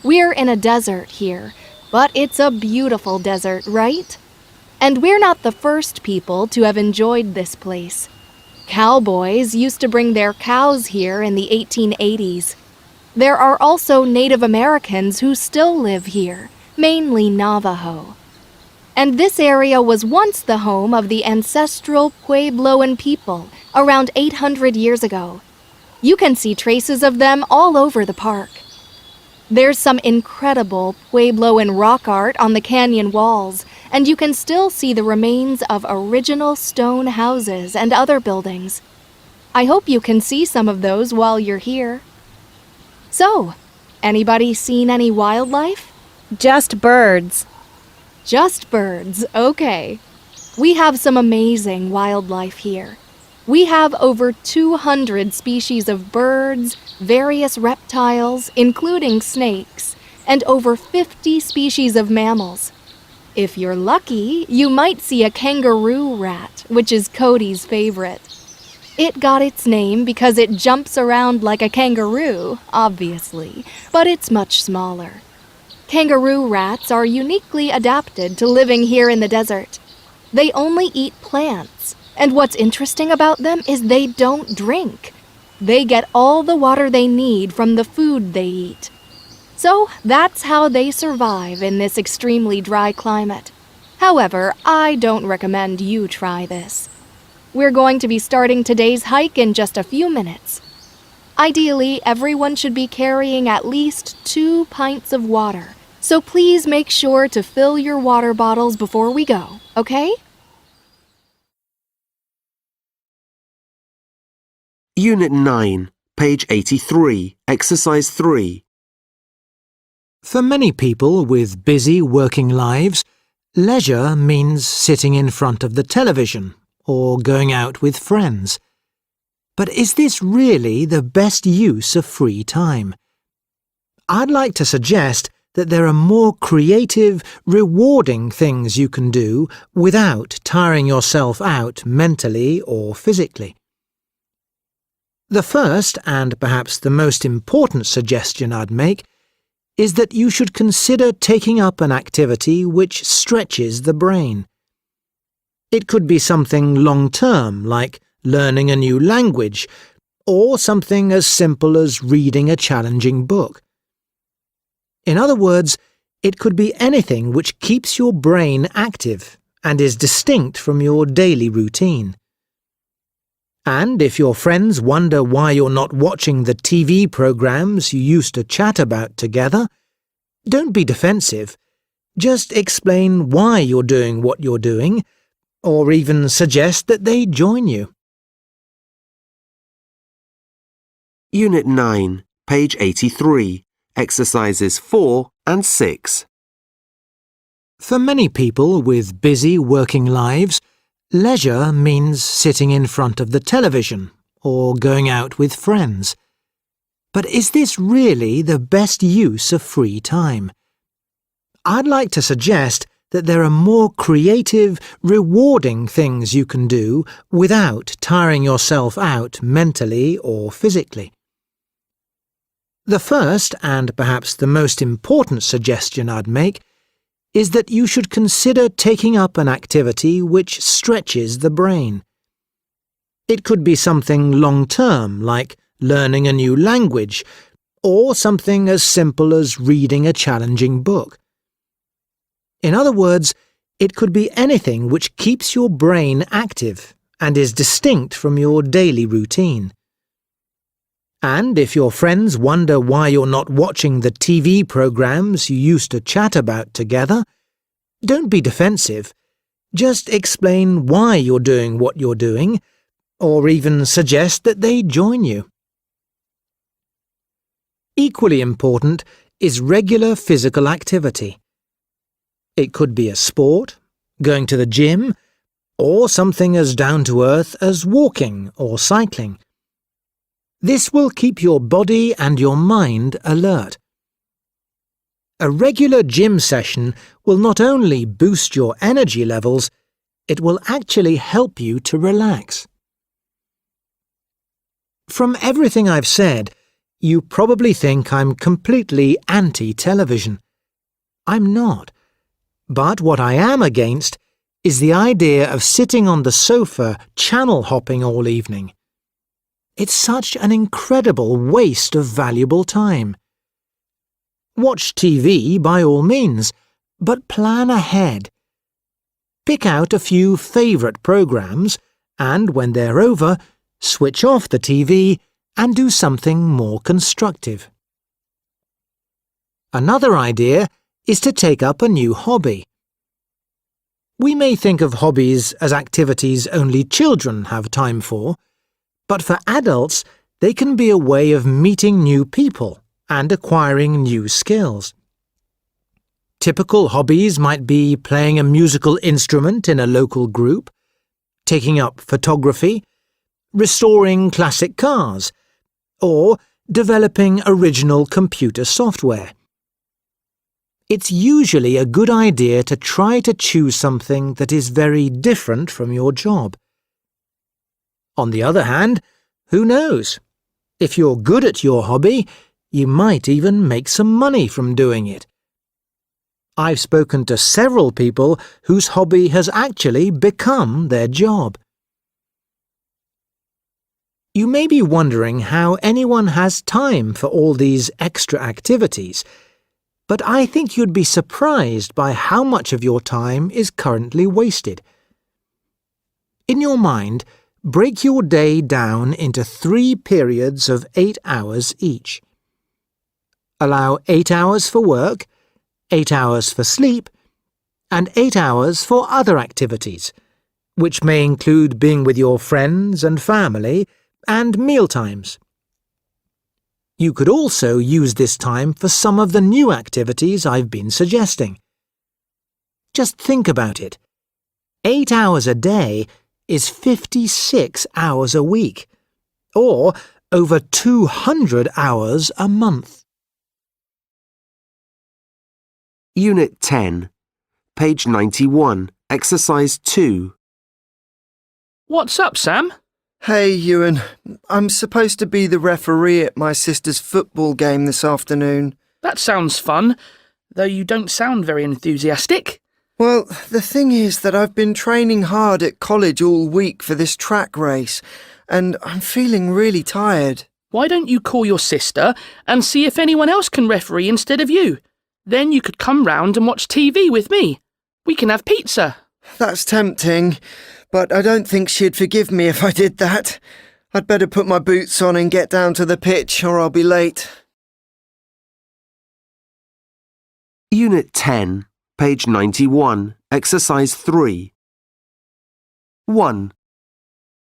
We're in a desert here, but it's a beautiful desert, right? And we're not the first people to have enjoyed this place. Cowboys used to bring their cows here in the 1880s. There are also Native Americans who still live here, mainly Navajo. And this area was once the home of the ancestral Puebloan people around 800 years ago. You can see traces of them all over the park. There's some incredible Puebloan rock art on the canyon walls, and you can still see the remains of original stone houses and other buildings. I hope you can see some of those while you're here. So, anybody seen any wildlife? Just birds. Just birds, okay. We have some amazing wildlife here. We have over 200 species of birds, various reptiles, including snakes, and over 50 species of mammals. If you're lucky, you might see a kangaroo rat, which is Cody's favorite. It got its name because it jumps around like a kangaroo, obviously, but it's much smaller. Kangaroo rats are uniquely adapted to living here in the desert. They only eat plants, and what's interesting about them is they don't drink. They get all the water they need from the food they eat. So that's how they survive in this extremely dry climate. However, I don't recommend you try this. We're going to be starting today's hike in just a few minutes. Ideally, everyone should be carrying at least 2 pints of water, so please make sure to fill your water bottles before we go, okay? Unit 9, page 83, exercise 3. For many people with busy working lives, leisure means sitting in front of the television or going out with friends. But is this really the best use of free time? I'd like to suggest that there are more creative, rewarding things you can do without tiring yourself out mentally or physically. The first, and perhaps the most important suggestion I'd make, is that you should consider taking up an activity which stretches the brain. It could be something long-term, like learning a new language, or something as simple as reading a challenging book. In other words, it could be anything which keeps your brain active and is distinct from your daily routine. And if your friends wonder why you're not watching the TV programs you used to chat about together, don't be defensive. Just explain why you're doing what you're doing, or even suggest that they join you. Unit 9, page 83, exercises 4 and 6. For many people with busy working lives, leisure means sitting in front of the television or going out with friends. But is this really the best use of free time? I'd like to suggest that there are more creative, rewarding things you can do without tiring yourself out mentally or physically. The first, and perhaps the most important suggestion I'd make, is that you should consider taking up an activity which stretches the brain. It could be something long-term, like learning a new language, or something as simple as reading a challenging book. In other words, it could be anything which keeps your brain active and is distinct from your daily routine. And if your friends wonder why you're not watching the TV programs you used to chat about together, don't be defensive. Just explain why you're doing what you're doing, or even suggest that they join you. Equally important is regular physical activity. It could be a sport, going to the gym, or something as down-to-earth as walking or cycling. This will keep your body and your mind alert. A regular gym session will not only boost your energy levels, it will actually help you to relax. From everything I've said, you probably think I'm completely anti-television. I'm not. But what I am against is the idea of sitting on the sofa channel hopping all evening. It's such an incredible waste of valuable time. Watch TV by all means, but plan ahead. Pick out a few favourite programmes and, when they're over, switch off the TV and do something more constructive. Another idea is to take up a new hobby. We may think of hobbies as activities only children have time for, but for adults they can be a way of meeting new people and acquiring new skills. Typical hobbies might be playing a musical instrument in a local group, taking up photography, restoring classic cars, or developing original computer software. It's usually a good idea to try to choose something that is very different from your job. On the other hand, who knows? If you're good at your hobby, you might even make some money from doing it. I've spoken to several people whose hobby has actually become their job. You may be wondering how anyone has time for all these extra activities, but I think you'd be surprised by how much of your time is currently wasted. In your mind, break your day down into 3 periods of 8 hours each. Allow 8 hours for work, 8 hours for sleep, and 8 hours for other activities, which may include being with your friends and family and mealtimes. You could also use this time for some of the new activities I've been suggesting. Just think about it. 8 hours a day is 56 hours a week, or over 200 hours a month. Unit 10, page 91, exercise 2. What's up, Sam? Hey, Ewan. I'm supposed to be the referee at my sister's football game this afternoon. That sounds fun, though you don't sound very enthusiastic. Well, the thing is that I've been training hard at college all week for this track race, and I'm feeling really tired. Why don't you call your sister and see if anyone else can referee instead of you? Then you could come round and watch TV with me. We can have pizza. That's tempting, but I don't think she'd forgive me if I did that. I'd better put my boots on and get down to the pitch, or I'll be late. Unit 10, page 91, exercise 3. 1.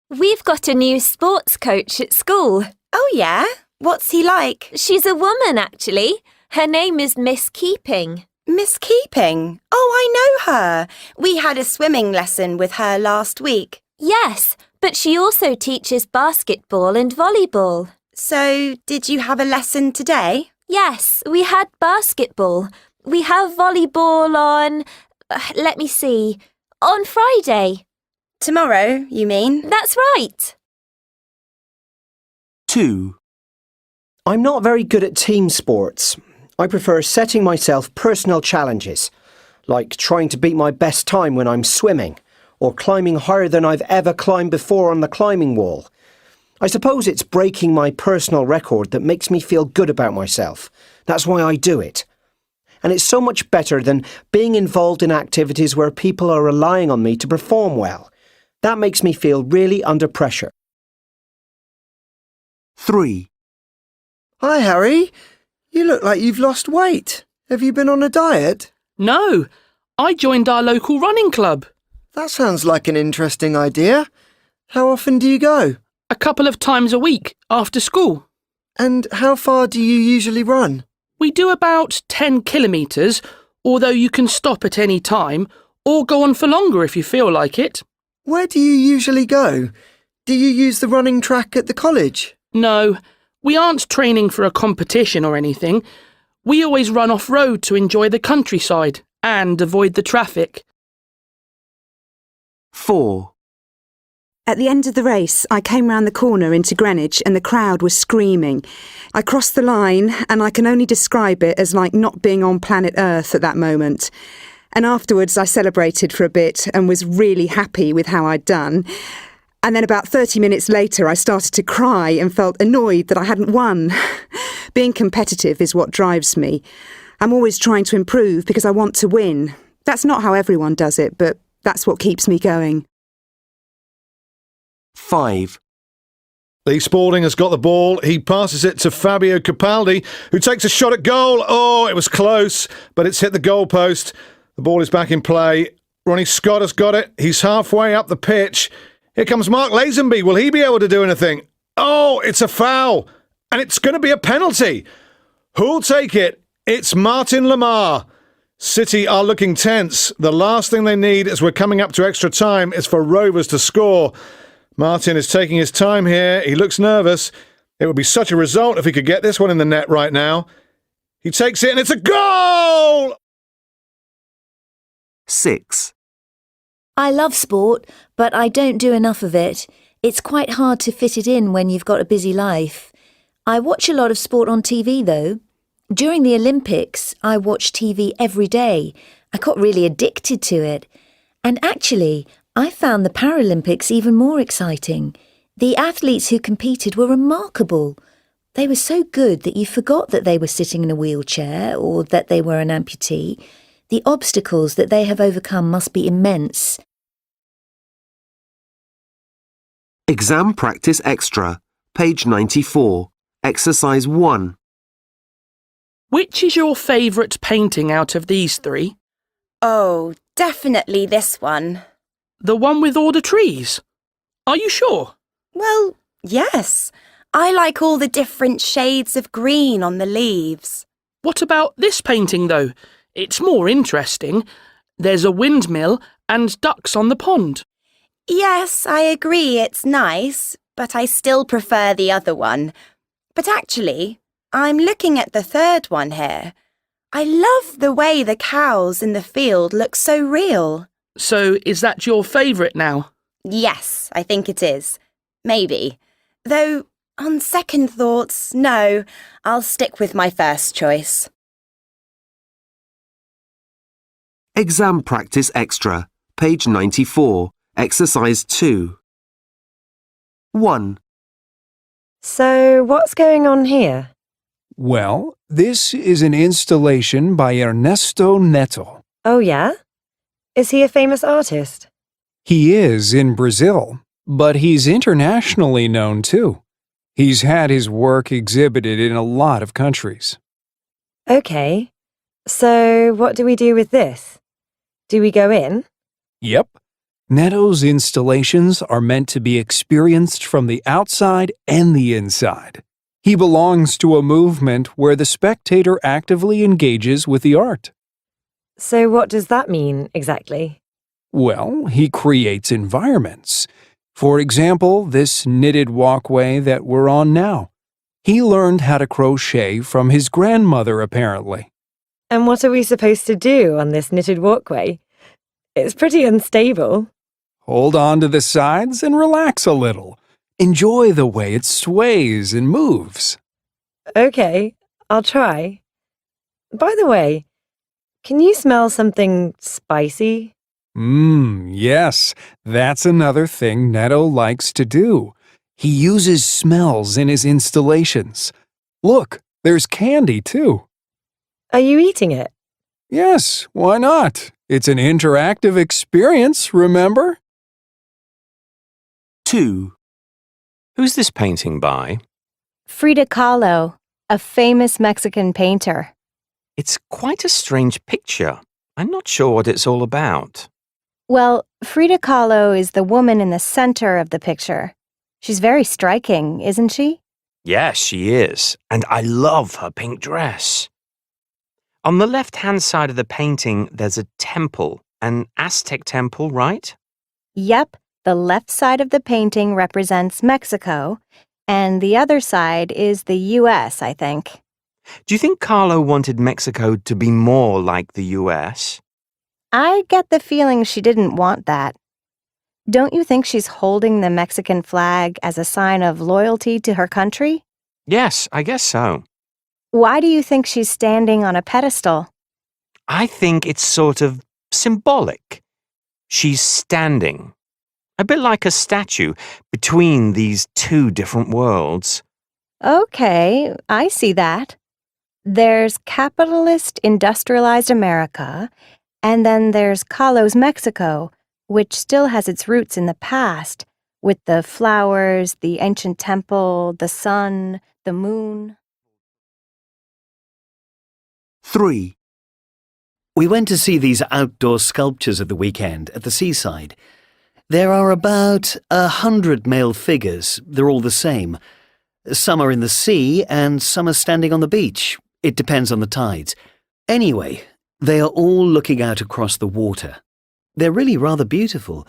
We've got a new sports coach at school. Oh, yeah? What's he like? She's a woman, actually. Her name is Miss Keeping. Miss Keeping? Oh, I know her. We had a swimming lesson with her last week. Yes, but she also teaches basketball and volleyball. So, did you have a lesson today? Yes, we had basketball. We have volleyball on, let me see, on Friday. Tomorrow, you mean? That's right. 2. I'm not very good at team sports. I prefer setting myself personal challenges, like trying to beat my best time when I'm swimming, or climbing higher than I've ever climbed before on the climbing wall. I suppose it's breaking my personal record that makes me feel good about myself. That's why I do it. And it's so much better than being involved in activities where people are relying on me to perform well. That makes me feel really under pressure. 3. Hi, Harry. You look like you've lost weight. Have you been on a diet? No, I joined our local running club. That sounds like an interesting idea. How often do you go? A couple of times a week, after school. And how far do you usually run? We do about 10 kilometres, although you can stop at any time, or go on for longer if you feel like it. Where do you usually go? Do you use the running track at the college? No, we aren't training for a competition or anything. We always run off-road to enjoy the countryside and avoid the traffic. 4. At the end of the race, I came round the corner into Greenwich and the crowd was screaming. I crossed the line and I can only describe it as like not being on planet Earth at that moment. And afterwards I celebrated for a bit and was really happy with how I'd done. And then about 30 minutes later I started to cry and felt annoyed that I hadn't won. Being competitive is what drives me. I'm always trying to improve because I want to win. That's not how everyone does it, but that's what keeps me going. 5. Lee Spalding has got the ball. He passes it to Fabio Capaldi, who takes a shot at goal. Oh, it was close, but it's hit the goalpost. The ball is back in play. Ronnie Scott has got it. He's halfway up the pitch. Here comes Mark Lazenby. Will he be able to do anything? Oh, it's a foul. And it's going to be a penalty. Who'll take it? It's Martin Lamar. City are looking tense. The last thing they need as we're coming up to extra time is for Rovers to score. Martin is taking his time here. He looks nervous. It would be such a result if he could get this one in the net right now. He takes it and it's a goal! 6. I love sport, but I don't do enough of it. It's quite hard to fit it in when you've got a busy life. I watch a lot of sport on TV, though. During the Olympics, I watched TV every day. I got really addicted to it. And actually, I found the Paralympics even more exciting. The athletes who competed were remarkable. They were so good that you forgot that they were sitting in a wheelchair or that they were an amputee. The obstacles that they have overcome must be immense. Exam Practice Extra, page 94, exercise 1. Which is your favourite painting out of these three? Oh, definitely this one. The one with all the trees? Are you sure? Well, yes. I like all the different shades of green on the leaves. What about this painting, though? It's more interesting. There's a windmill and ducks on the pond. Yes, I agree it's nice, but I still prefer the other one. But actually, I'm looking at the third one here. I love the way the cows in the field look so real. So is that your favourite now? Yes, I think it is. Maybe. Though, on second thoughts, no, I'll stick with my first choice. Exam Practice Extra, page 94, exercise 2. 1. So, what's going on here? Well, this is an installation by Ernesto Neto. Oh, yeah? Is he a famous artist? He is in Brazil, but he's internationally known too. He's had his work exhibited in a lot of countries. Okay. So, what do we do with this? Do we go in? Yep. Neto's installations are meant to be experienced from the outside and the inside. He belongs to a movement where the spectator actively engages with the art. So what does that mean, exactly? Well, he creates environments. For example, this knitted walkway that we're on now. He learned how to crochet from his grandmother, apparently. And what are we supposed to do on this knitted walkway? It's pretty unstable. Hold on to the sides and relax a little. Enjoy the way it sways and moves. Okay, I'll try. By the way, can you smell something spicy? Yes, that's another thing Neto likes to do. He uses smells in his installations. Look, there's candy too. Are you eating it? Yes, why not? It's an interactive experience, remember? 2. Who's this painting by? Frida Kahlo, a famous Mexican painter. It's quite a strange picture. I'm not sure what it's all about. Well, Frida Kahlo is the woman in the center of the picture. She's very striking, isn't she? Yes, she is. And I love her pink dress. On the left-hand side of the painting, there's a temple, an Aztec temple, right? Yep, the left side of the painting represents Mexico, and the other side is the US, I think. Do you think Kahlo wanted Mexico to be more like the US? I get the feeling she didn't want that. Don't you think she's holding the Mexican flag as a sign of loyalty to her country? Yes, I guess so. Why do you think she's standing on a pedestal? I think it's sort of symbolic. She's standing, a bit like a statue, between these two different worlds. Okay, I see that. There's capitalist industrialized America, and then there's Kahlo's Mexico, which still has its roots in the past, with the flowers, the ancient temple, the sun, the moon. 3. We went to see these outdoor sculptures at the weekend at the seaside. There are about 100 male figures. They're all the same. Some are in the sea and some are standing on the beach. It depends on the tides. Anyway, they are all looking out across the water. They're really rather beautiful.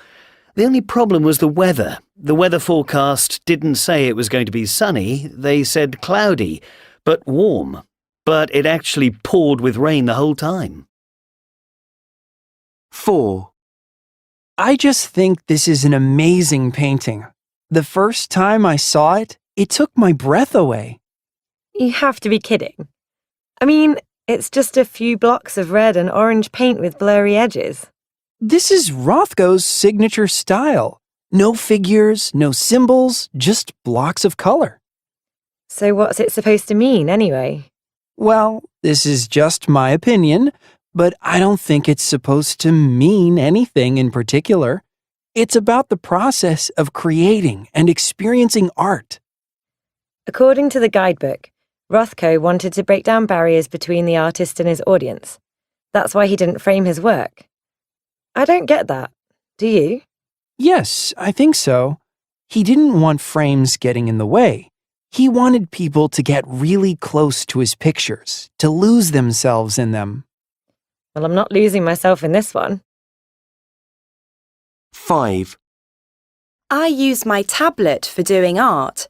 The only problem was the weather. The weather forecast didn't say it was going to be sunny. They said cloudy, but warm. But it actually poured with rain the whole time. 4. I just think this is an amazing painting. The first time I saw it, it took my breath away. You have to be kidding. I mean, it's just a few blocks of red and orange paint with blurry edges. This is Rothko's signature style. No figures, no symbols, just blocks of color. So what's it supposed to mean, anyway? Well, this is just my opinion, but I don't think it's supposed to mean anything in particular. It's about the process of creating and experiencing art. According to the guidebook, Rothko wanted to break down barriers between the artist and his audience. That's why he didn't frame his work. I don't get that. Do you? Yes, I think so. He didn't want frames getting in the way. He wanted people to get really close to his pictures, to lose themselves in them. Well, I'm not losing myself in this one. 5. I use my tablet for doing art.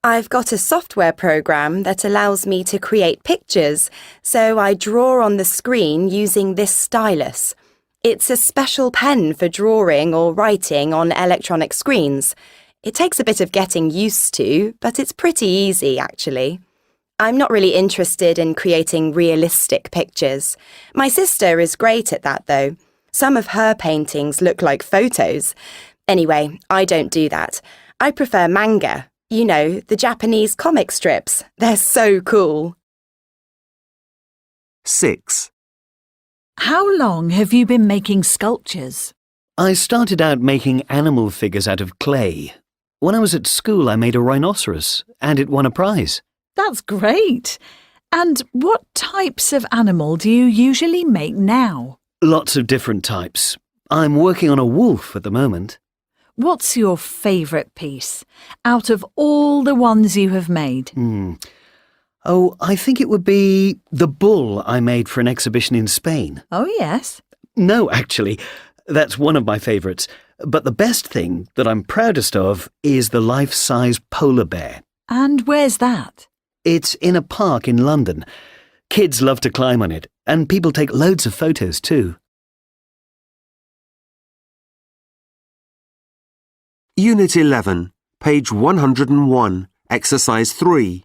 I've got a software program that allows me to create pictures, so I draw on the screen using this stylus. It's a special pen for drawing or writing on electronic screens. It takes a bit of getting used to, but it's pretty easy, actually. I'm not really interested in creating realistic pictures. My sister is great at that, though. Some of her paintings look like photos. Anyway, I don't do that. I prefer manga. You know, the Japanese comic strips. They're so cool. 6. How long have you been making sculptures? I started out making animal figures out of clay. When I was at school, I made a rhinoceros, and it won a prize. That's great. And what types of animal do you usually make now? Lots of different types. I'm working on a wolf at the moment. What's your favourite piece out of all the ones you have made? Oh, I think it would be the bull I made for an exhibition in Spain. Oh, yes. No, actually, that's one of my favourites. But the best thing that I'm proudest of is the life-size polar bear. And where's that? It's in a park in London. Kids love to climb on it, and people take loads of photos too. Unit 11, page 101, exercise 3.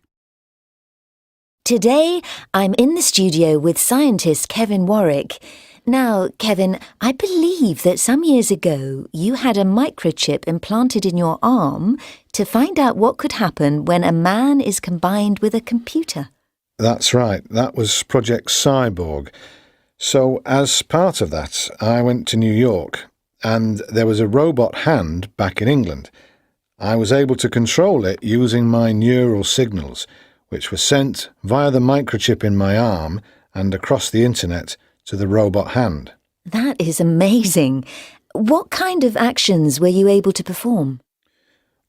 Today, I'm in the studio with scientist Kevin Warwick. Now, Kevin, I believe that some years ago you had a microchip implanted in your arm to find out what could happen when a man is combined with a computer. That's right. That was Project Cyborg. So, as part of that, I went to New York, and there was a robot hand back in England. I was able to control it using my neural signals, which were sent via the microchip in my arm and across the internet to the robot hand. That is amazing. What kind of actions were you able to perform?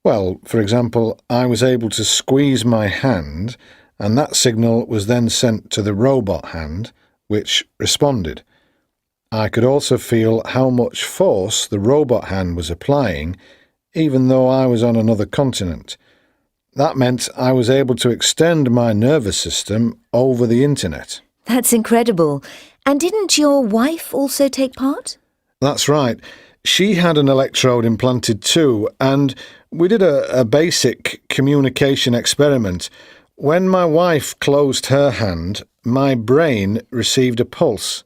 Well, for example, I was able to squeeze my hand, and that signal was then sent to the robot hand, which responded. I could also feel how much force the robot hand was applying, even though I was on another continent. That meant I was able to extend my nervous system over the internet. That's incredible. And didn't your wife also take part? That's right. She had an electrode implanted too, and we did a basic communication experiment. When my wife closed her hand, my brain received a pulse.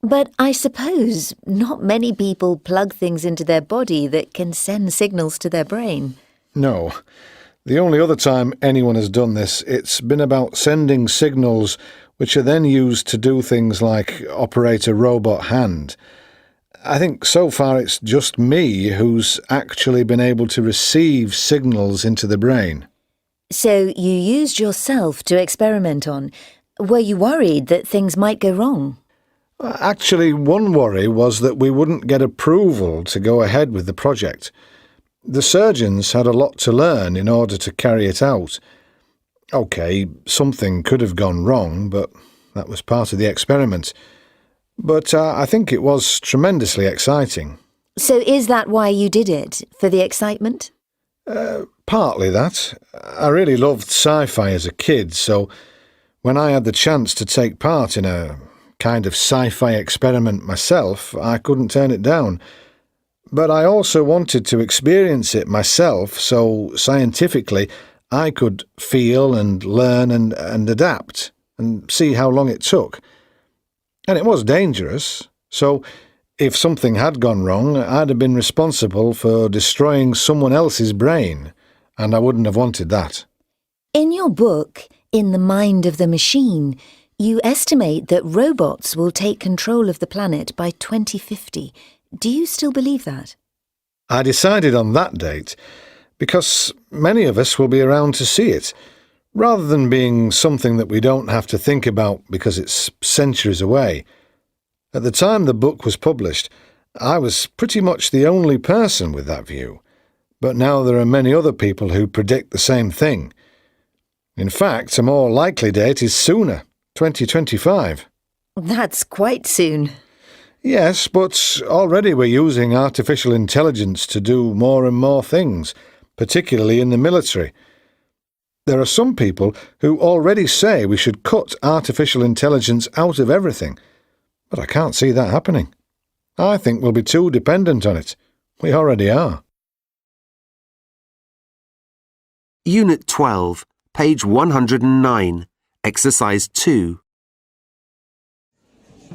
But I suppose not many people plug things into their body that can send signals to their brain. No. The only other time anyone has done this, it's been about sending signals which are then used to do things like operate a robot hand. I think so far it's just me who's actually been able to receive signals into the brain. So you used yourself to experiment on. Were you worried that things might go wrong? Actually, one worry was that we wouldn't get approval to go ahead with the project. The surgeons had a lot to learn in order to carry it out. OK, something could have gone wrong, but that was part of the experiment. But I think it was tremendously exciting. So is that why you did it? For the excitement? Partly that. I really loved sci-fi as a kid, so when I had the chance to take part in a kind of sci-fi experiment myself, I couldn't turn it down. But I also wanted to experience it myself, so scientifically I could feel and learn and adapt and see how long it took. And it was dangerous, so if something had gone wrong, I'd have been responsible for destroying someone else's brain, and I wouldn't have wanted that. In your book, In the Mind of the Machine, you estimate that robots will take control of the planet by 2050. Do you still believe that? I decided on that date because many of us will be around to see it, rather than being something that we don't have to think about because it's centuries away. At the time the book was published, I was pretty much the only person with that view, but now there are many other people who predict the same thing. In fact, a more likely date is sooner, 2025. That's quite soon. Yes, but already we're using artificial intelligence to do more and more things, particularly in the military. There are some people who already say we should cut artificial intelligence out of everything, but I can't see that happening. I think we'll be too dependent on it. We already are. Unit 12, page 109, Exercise 2.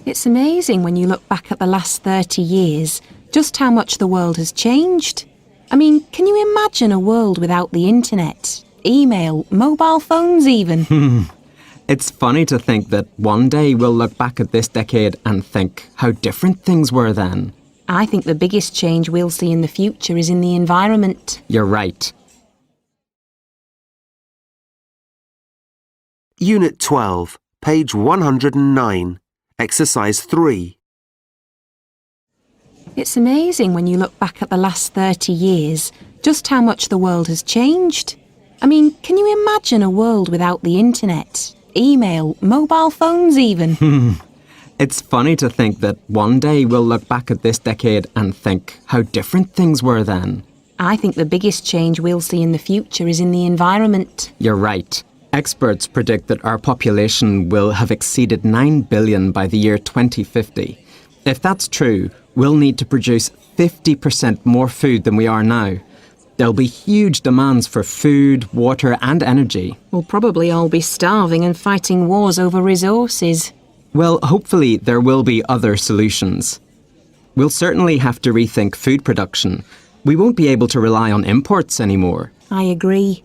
It's amazing when you look back at the last 30 years, just how much the world has changed. I mean, can you imagine a world without the internet, email, mobile phones even? It's funny to think that one day we'll look back at this decade and think how different things were then. I think the biggest change we'll see in the future is in the environment. You're right. Unit 12, page 109, Exercise 3. It's amazing when you look back at the last 30 years, just how much the world has changed. I mean, can you imagine a world without the internet, email, mobile phones even? It's funny to think that one day we'll look back at this decade and think how different things were then. I think the biggest change we'll see in the future is in the environment. You're right. Experts predict that our population will have exceeded 9 billion by the year 2050. If that's true, we'll need to produce 50% more food than we are now. There'll be huge demands for food, water and energy. We'll probably all be starving and fighting wars over resources. Well, hopefully there will be other solutions. We'll certainly have to rethink food production. We won't be able to rely on imports anymore. I agree.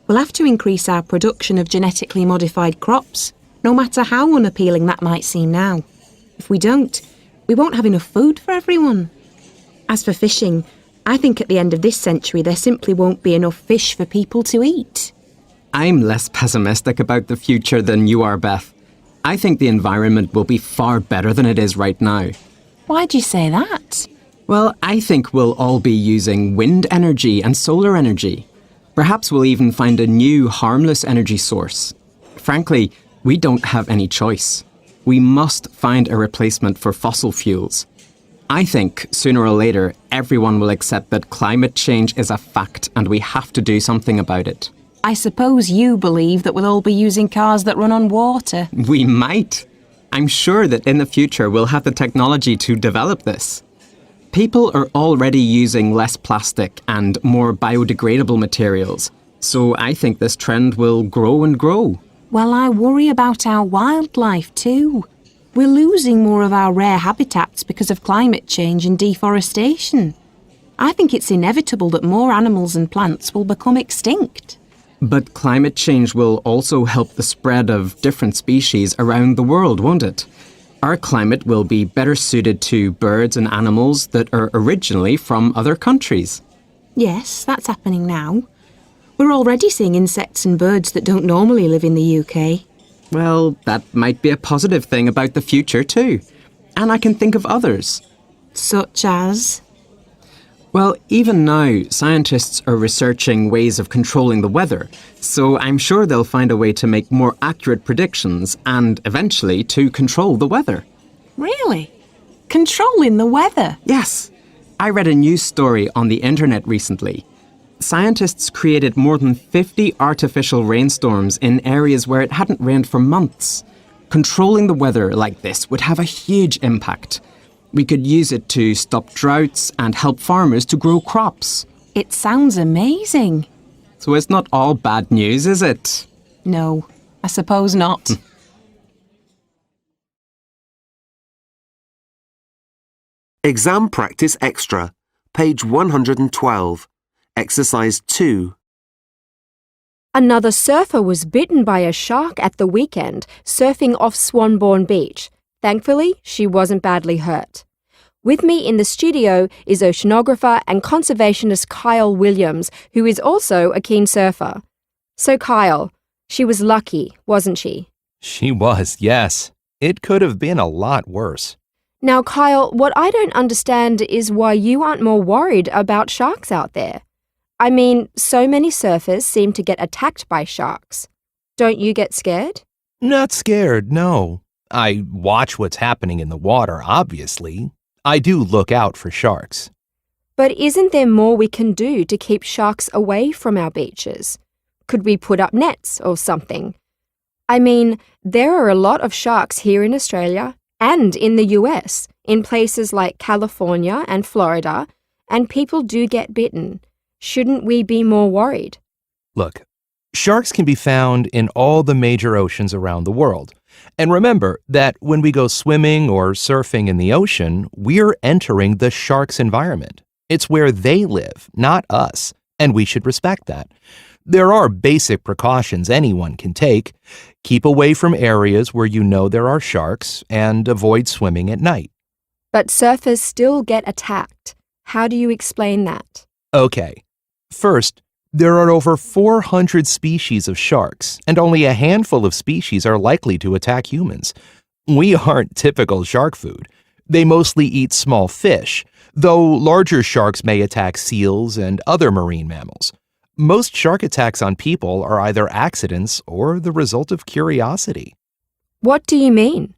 We'll have to increase our production of genetically modified crops, no matter how unappealing that might seem now. If we don't, we won't have enough food for everyone. As for fishing, I think at the end of this century there simply won't be enough fish for people to eat. I'm less pessimistic about the future than you are, Beth. I think the environment will be far better than it is right now. Why'd you say that? Well, I think we'll all be using wind energy and solar energy. Perhaps we'll even find a new, harmless energy source. Frankly, we don't have any choice. We must find a replacement for fossil fuels. I think, sooner or later, everyone will accept that climate change is a fact and we have to do something about it. I suppose you believe that we'll all be using cars that run on water. We might. I'm sure that in the future we'll have the technology to develop this. People are already using less plastic and more biodegradable materials, so I think this trend will grow and grow. Well, I worry about our wildlife too. We're losing more of our rare habitats because of climate change and deforestation. I think it's inevitable that more animals and plants will become extinct. But climate change will also help the spread of different species around the world, won't it? Our climate will be better suited to birds and animals that are originally from other countries. Yes, that's happening now. We're already seeing insects and birds that don't normally live in the UK. Well, that might be a positive thing about the future too. And I can think of others. Such as? Well, even now, scientists are researching ways of controlling the weather, so I'm sure they'll find a way to make more accurate predictions and, eventually, to control the weather. Really? Controlling the weather? Yes. I read a news story on the internet recently. Scientists created more than 50 artificial rainstorms in areas where it hadn't rained for months. Controlling the weather like this would have a huge impact. We could use it to stop droughts and help farmers to grow crops. It sounds amazing. So it's not all bad news, is it? No, I suppose not. Exam Practice Extra, page 112, exercise 2. Another surfer was bitten by a shark at the weekend, surfing off Swanbourne Beach. Thankfully, she wasn't badly hurt. With me in the studio is oceanographer and conservationist Kyle Williams, who is also a keen surfer. So Kyle, she was lucky, wasn't she? She was, yes. It could have been a lot worse. Now, Kyle, what I don't understand is why you aren't more worried about sharks out there. I mean, so many surfers seem to get attacked by sharks. Don't you get scared? Not scared, no. I watch what's happening in the water, obviously. I do look out for sharks. But isn't there more we can do to keep sharks away from our beaches? Could we put up nets or something? I mean, there are a lot of sharks here in Australia and in the US, in places like California and Florida, and people do get bitten. Shouldn't we be more worried? Look, sharks can be found in all the major oceans around the world. And remember that when we go swimming or surfing in the ocean, we're entering the shark's environment. It's where they live, not us, and we should respect that. There are basic precautions anyone can take. Keep away from areas where you know there are sharks and avoid swimming at night. But surfers still get attacked. How do you explain that? Okay. First, there are over 400 species of sharks, and only a handful of species are likely to attack humans. We aren't typical shark food. They mostly eat small fish, though larger sharks may attack seals and other marine mammals. Most shark attacks on people are either accidents or the result of curiosity. What do you mean?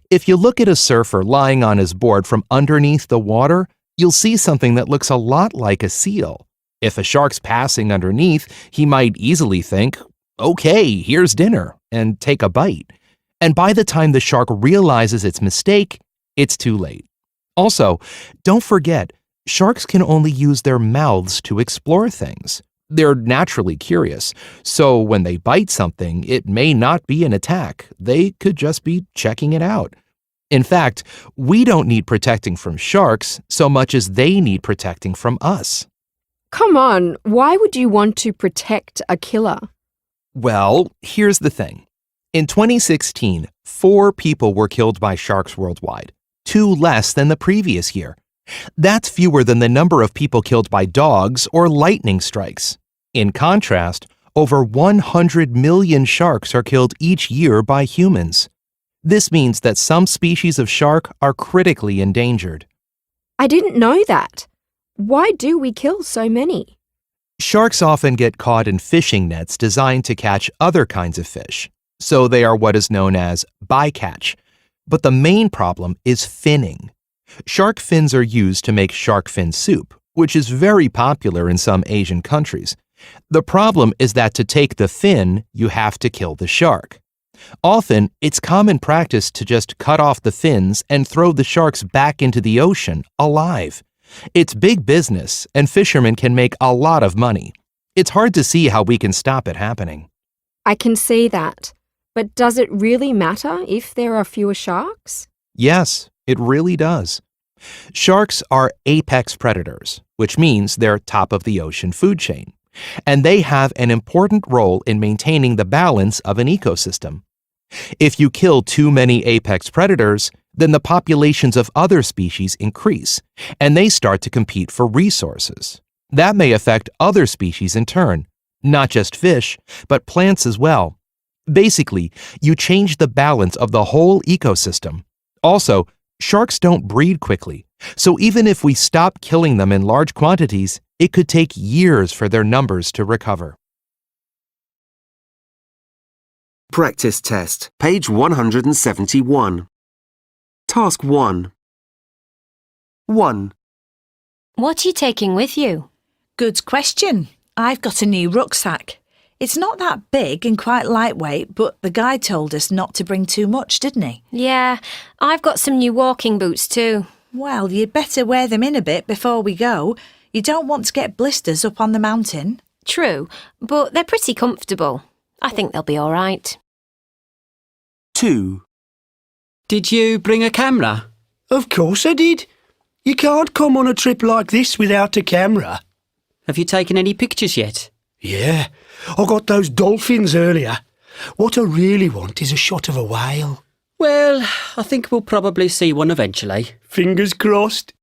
If you look at a surfer lying on his board from underneath the water, you'll see something that looks a lot like a seal. If a shark's passing underneath, he might easily think, okay, here's dinner, and take a bite. And by the time the shark realizes its mistake, it's too late. Also, don't forget, sharks can only use their mouths to explore things. They're naturally curious, so when they bite something, it may not be an attack. They could just be checking it out. In fact, we don't need protecting from sharks so much as they need protecting from us. Come on, why would you want to protect a killer? Well, here's the thing. In 2016, 4 people were killed by sharks worldwide, 2 less than the previous year. That's fewer than the number of people killed by dogs or lightning strikes. In contrast, Over 100 million sharks are killed each year by humans. This means that some species of shark are critically endangered. I didn't know that. Why do we kill so many? Sharks often get caught in fishing nets designed to catch other kinds of fish, so they are what is known as bycatch. But the main problem is finning. Shark fins are used to make shark fin soup, which is very popular in some Asian countries. The problem is that to take the fin, you have to kill the shark. Often, it's common practice to just cut off the fins and throw the sharks back into the ocean alive. It's big business, and fishermen can make a lot of money. It's hard to see how we can stop it happening. I can see that. But does it really matter if there are fewer sharks? Yes, it really does. Sharks are apex predators, which means they're top of the ocean food chain, and they have an important role in maintaining the balance of an ecosystem. If you kill too many apex predators, then the populations of other species increase, and they start to compete for resources. That may affect other species in turn, not just fish, but plants as well. Basically, you change the balance of the whole ecosystem. Also, sharks don't breed quickly, so even if we stop killing them in large quantities, it could take years for their numbers to recover. Practice test, page 171. Task 1. 1. What are you taking with you? Good question. I've got a new rucksack. It's not that big and quite lightweight, but the guide told us not to bring too much, didn't he? Yeah, I've got some new walking boots too. Well, you'd better wear them in a bit before we go. You don't want to get blisters up on the mountain. True, but they're pretty comfortable. I think they'll be all right. 2. Did you bring a camera? Of course I did. You can't come on a trip like this without a camera. Have you taken any pictures yet? Yeah, I got those dolphins earlier. What I really want is a shot of a whale. Well, I think we'll probably see one eventually. Fingers crossed.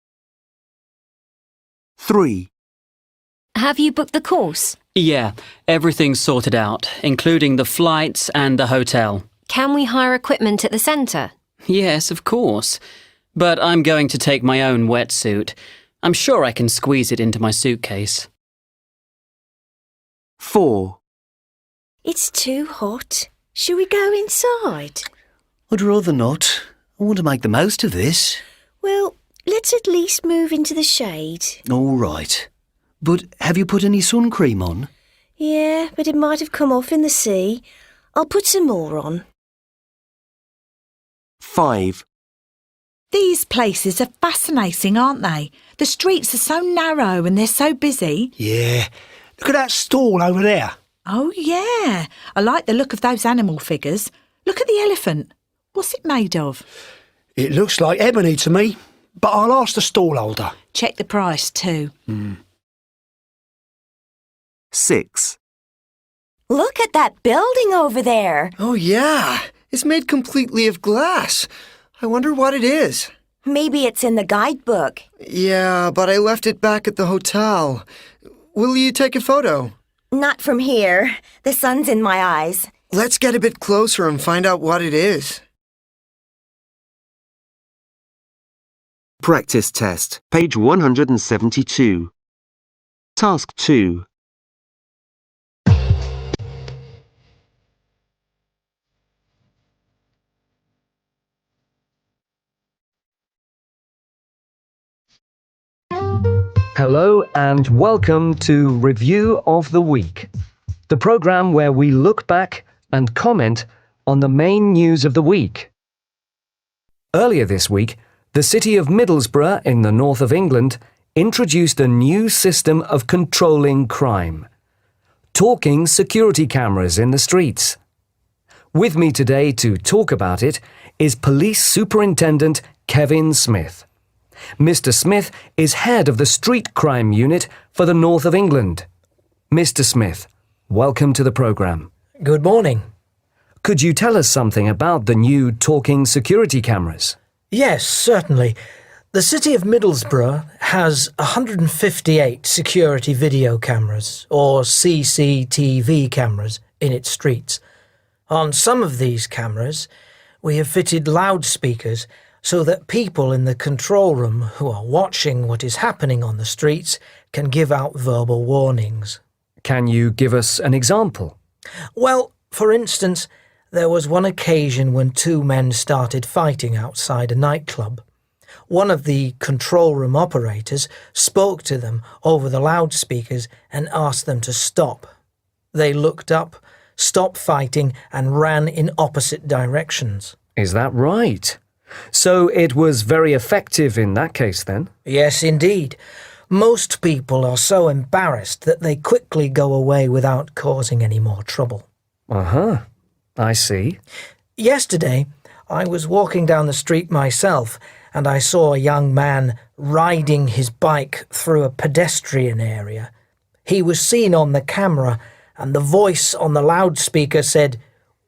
3. Have you booked the course? Yeah, everything's sorted out, including the flights and the hotel. Can we hire equipment at the centre? Yes, of course. But I'm going to take my own wetsuit. I'm sure I can squeeze it into my suitcase. 4. It's too hot. Shall we go inside? I'd rather not. I want to make the most of this. Well, let's at least move into the shade. All right. But have you put any sun cream on? Yeah, but it might have come off in the sea. I'll put some more on. 5. These places are fascinating, aren't they? The streets are so narrow and they're so busy. Yeah. Look at that stall over there. Oh, yeah. I like the look of those animal figures. Look at the elephant. What's it made of? It looks like ebony to me, but I'll ask the stall holder. Check the price too. 6. Look at that building over there. Oh, yeah. It's made completely of glass. I wonder what it is. Maybe it's in the guidebook. Yeah, but I left it back at the hotel. Will you take a photo? Not from here. The sun's in my eyes. Let's get a bit closer and find out what it is. Practice test, page 172. Task 2. Hello and welcome to Review of the Week, the programme where we look back and comment on the main news of the week. Earlier this week, the city of Middlesbrough in the north of England introduced a new system of controlling crime: talking security cameras in the streets. With me today to talk about it is Police Superintendent Kevin Smith. Mr. Smith is head of the Street Crime Unit for the North of England. Mr. Smith, welcome to the programme. Good morning. Could you tell us something about the new talking security cameras? Yes, certainly. The city of Middlesbrough has 158 security video cameras, or CCTV cameras, in its streets. On some of these cameras, we have fitted loudspeakers so that people in the control room who are watching what is happening on the streets can give out verbal warnings. Can you give us an example? Well, for instance, there was one occasion when two men started fighting outside a nightclub. One of the control room operators spoke to them over the loudspeakers and asked them to stop. They looked up, stopped fighting, and ran in opposite directions. Is that right? So it was very effective in that case, then? Yes, indeed. Most people are so embarrassed that they quickly go away without causing any more trouble. Uh-huh. I see. Yesterday, I was walking down the street myself, and I saw a young man riding his bike through a pedestrian area. He was seen on the camera, and the voice on the loudspeaker said,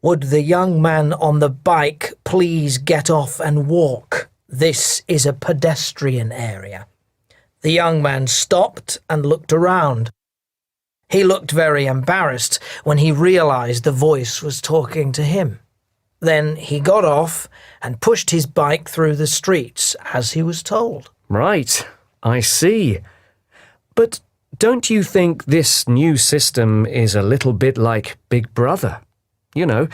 "Would the young man on the bike please get off and walk? This is a pedestrian area." The young man stopped and looked around. He looked very embarrassed when he realized the voice was talking to him. Then he got off and pushed his bike through the streets as he was told. Right, I see. But don't you think this new system is a little bit like Big Brother? You know,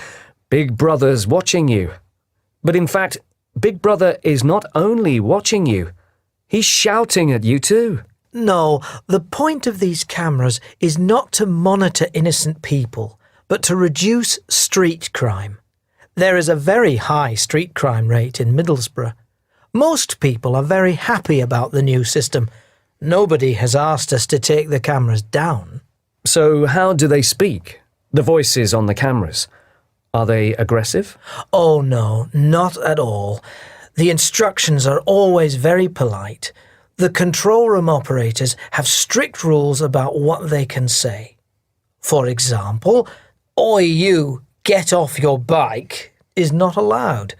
Big Brother's watching you. But in fact, Big Brother is not only watching you, he's shouting at you too. No, the point of these cameras is not to monitor innocent people, but to reduce street crime. There is a very high street crime rate in Middlesbrough. Most people are very happy about the new system. Nobody has asked us to take the cameras down. So how do they speak? The voices on the cameras. Are they aggressive? Oh no, not at all. The instructions are always very polite. The control room operators have strict rules about what they can say. For example, "Oi you, get off your bike," is not allowed.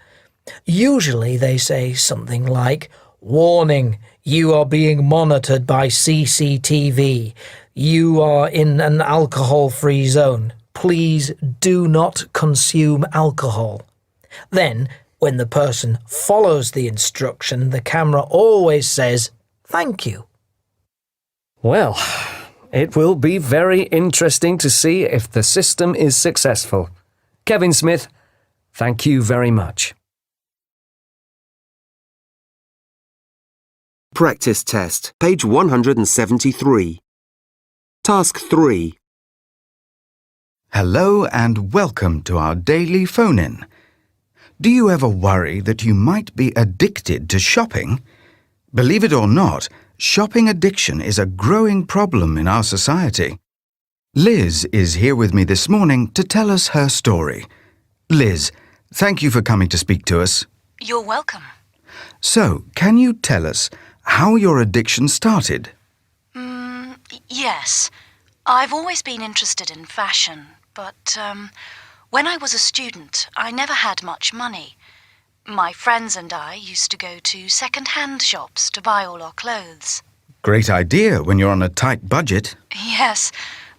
Usually they say something like, "Warning, you are being monitored by CCTV. You are in an alcohol-free zone. Please do not consume alcohol." Then, when the person follows the instruction, the camera always says, "Thank you." Well, it will be very interesting to see if the system is successful. Kevin Smith, thank you very much. Practice test, page 173. Task 3. Hello and welcome to our daily phone-in. Do you ever worry that you might be addicted to shopping? Believe it or not, shopping addiction is a growing problem in our society. Liz is here with me this morning to tell us her story. Liz, thank you for coming to speak to us. You're welcome. So, can you tell us how your addiction started? Yes. I've always been interested in fashion, but when I was a student, I never had much money. My friends and I used to go to second-hand shops to buy all our clothes. Great idea when you're on a tight budget. Yes,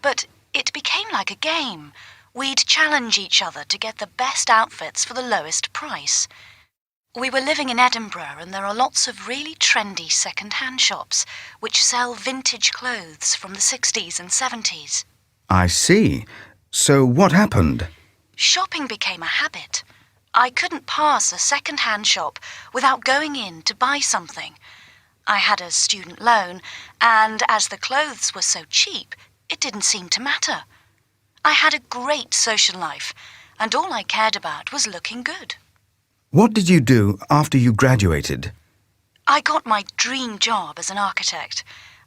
but it became like a game. We'd challenge each other to get the best outfits for the lowest price. We were living in Edinburgh, and there are lots of really trendy second-hand shops which sell vintage clothes from the 60s and 70s. I see. So what happened? Shopping became a habit. I couldn't pass a second-hand shop without going in to buy something. I had a student loan, and as the clothes were so cheap, it didn't seem to matter. I had a great social life, and all I cared about was looking good. What did you do after you graduated? I got my dream job as an architect.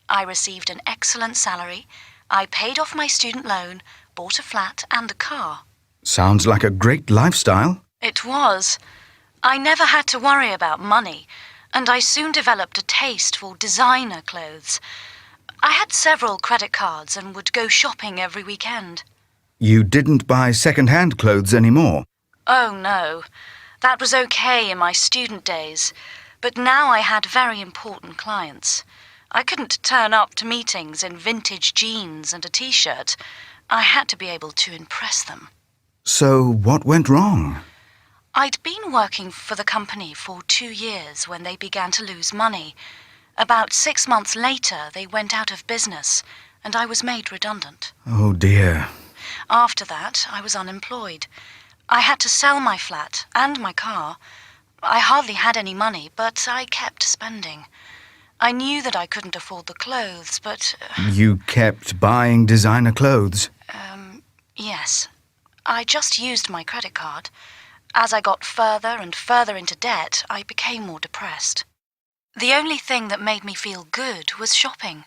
I received an excellent salary. I paid off my student loan, bought a flat and a car. Sounds like a great lifestyle. It was. I never had to worry about money, and I soon developed a taste for designer clothes. I had several credit cards and would go shopping every weekend. You didn't buy second-hand clothes anymore? Oh, no. That was okay in my student days. But now I had very important clients. I couldn't turn up to meetings in vintage jeans and a t-shirt. I had to be able to impress them. So what went wrong? I'd been working for the company for 2 years when they began to lose money. About 6 months later, they went out of business, and I was made redundant. Oh dear. After that, I was unemployed. I had to sell my flat and my car. I hardly had any money, but I kept spending. I knew that I couldn't afford the clothes, but... You kept buying designer clothes? Yes. I just used my credit card. As I got further and further into debt, I became more depressed. The only thing that made me feel good was shopping.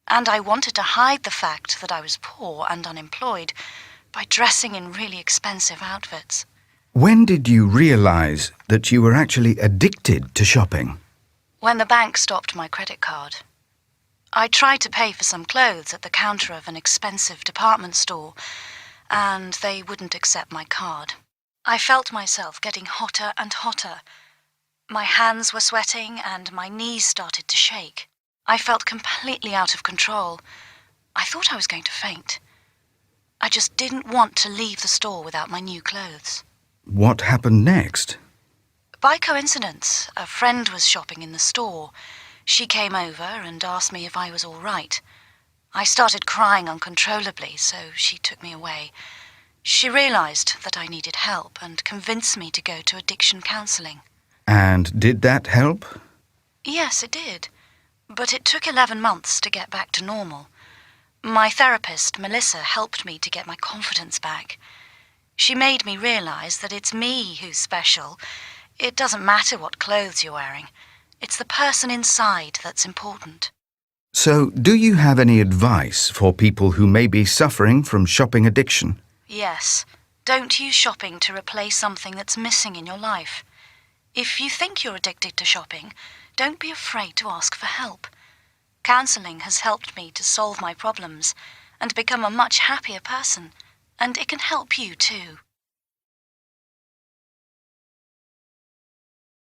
And I wanted to hide the fact that I was poor and unemployed by dressing in really expensive outfits. When did you realize that you were actually addicted to shopping? When the bank stopped my credit card. I tried to pay for some clothes at the counter of an expensive department store, and they wouldn't accept my card. I felt myself getting hotter and hotter. My hands were sweating and my knees started to shake. I felt completely out of control. I thought I was going to faint. I just didn't want to leave the store without my new clothes. What happened next? By coincidence, a friend was shopping in the store. She came over and asked me if I was all right. I started crying uncontrollably, so she took me away. She realized that I needed help and convinced me to go to addiction counseling. And did that help? Yes, it did. But it took 11 months to get back to normal. My therapist, Melissa, helped me to get my confidence back. She made me realize that it's me who's special. It doesn't matter what clothes you're wearing. It's the person inside that's important. So, do you have any advice for people who may be suffering from shopping addiction? Yes. Don't use shopping to replace something that's missing in your life. If you think you're addicted to shopping, don't be afraid to ask for help. Counseling has helped me to solve my problems and become a much happier person, and it can help you too.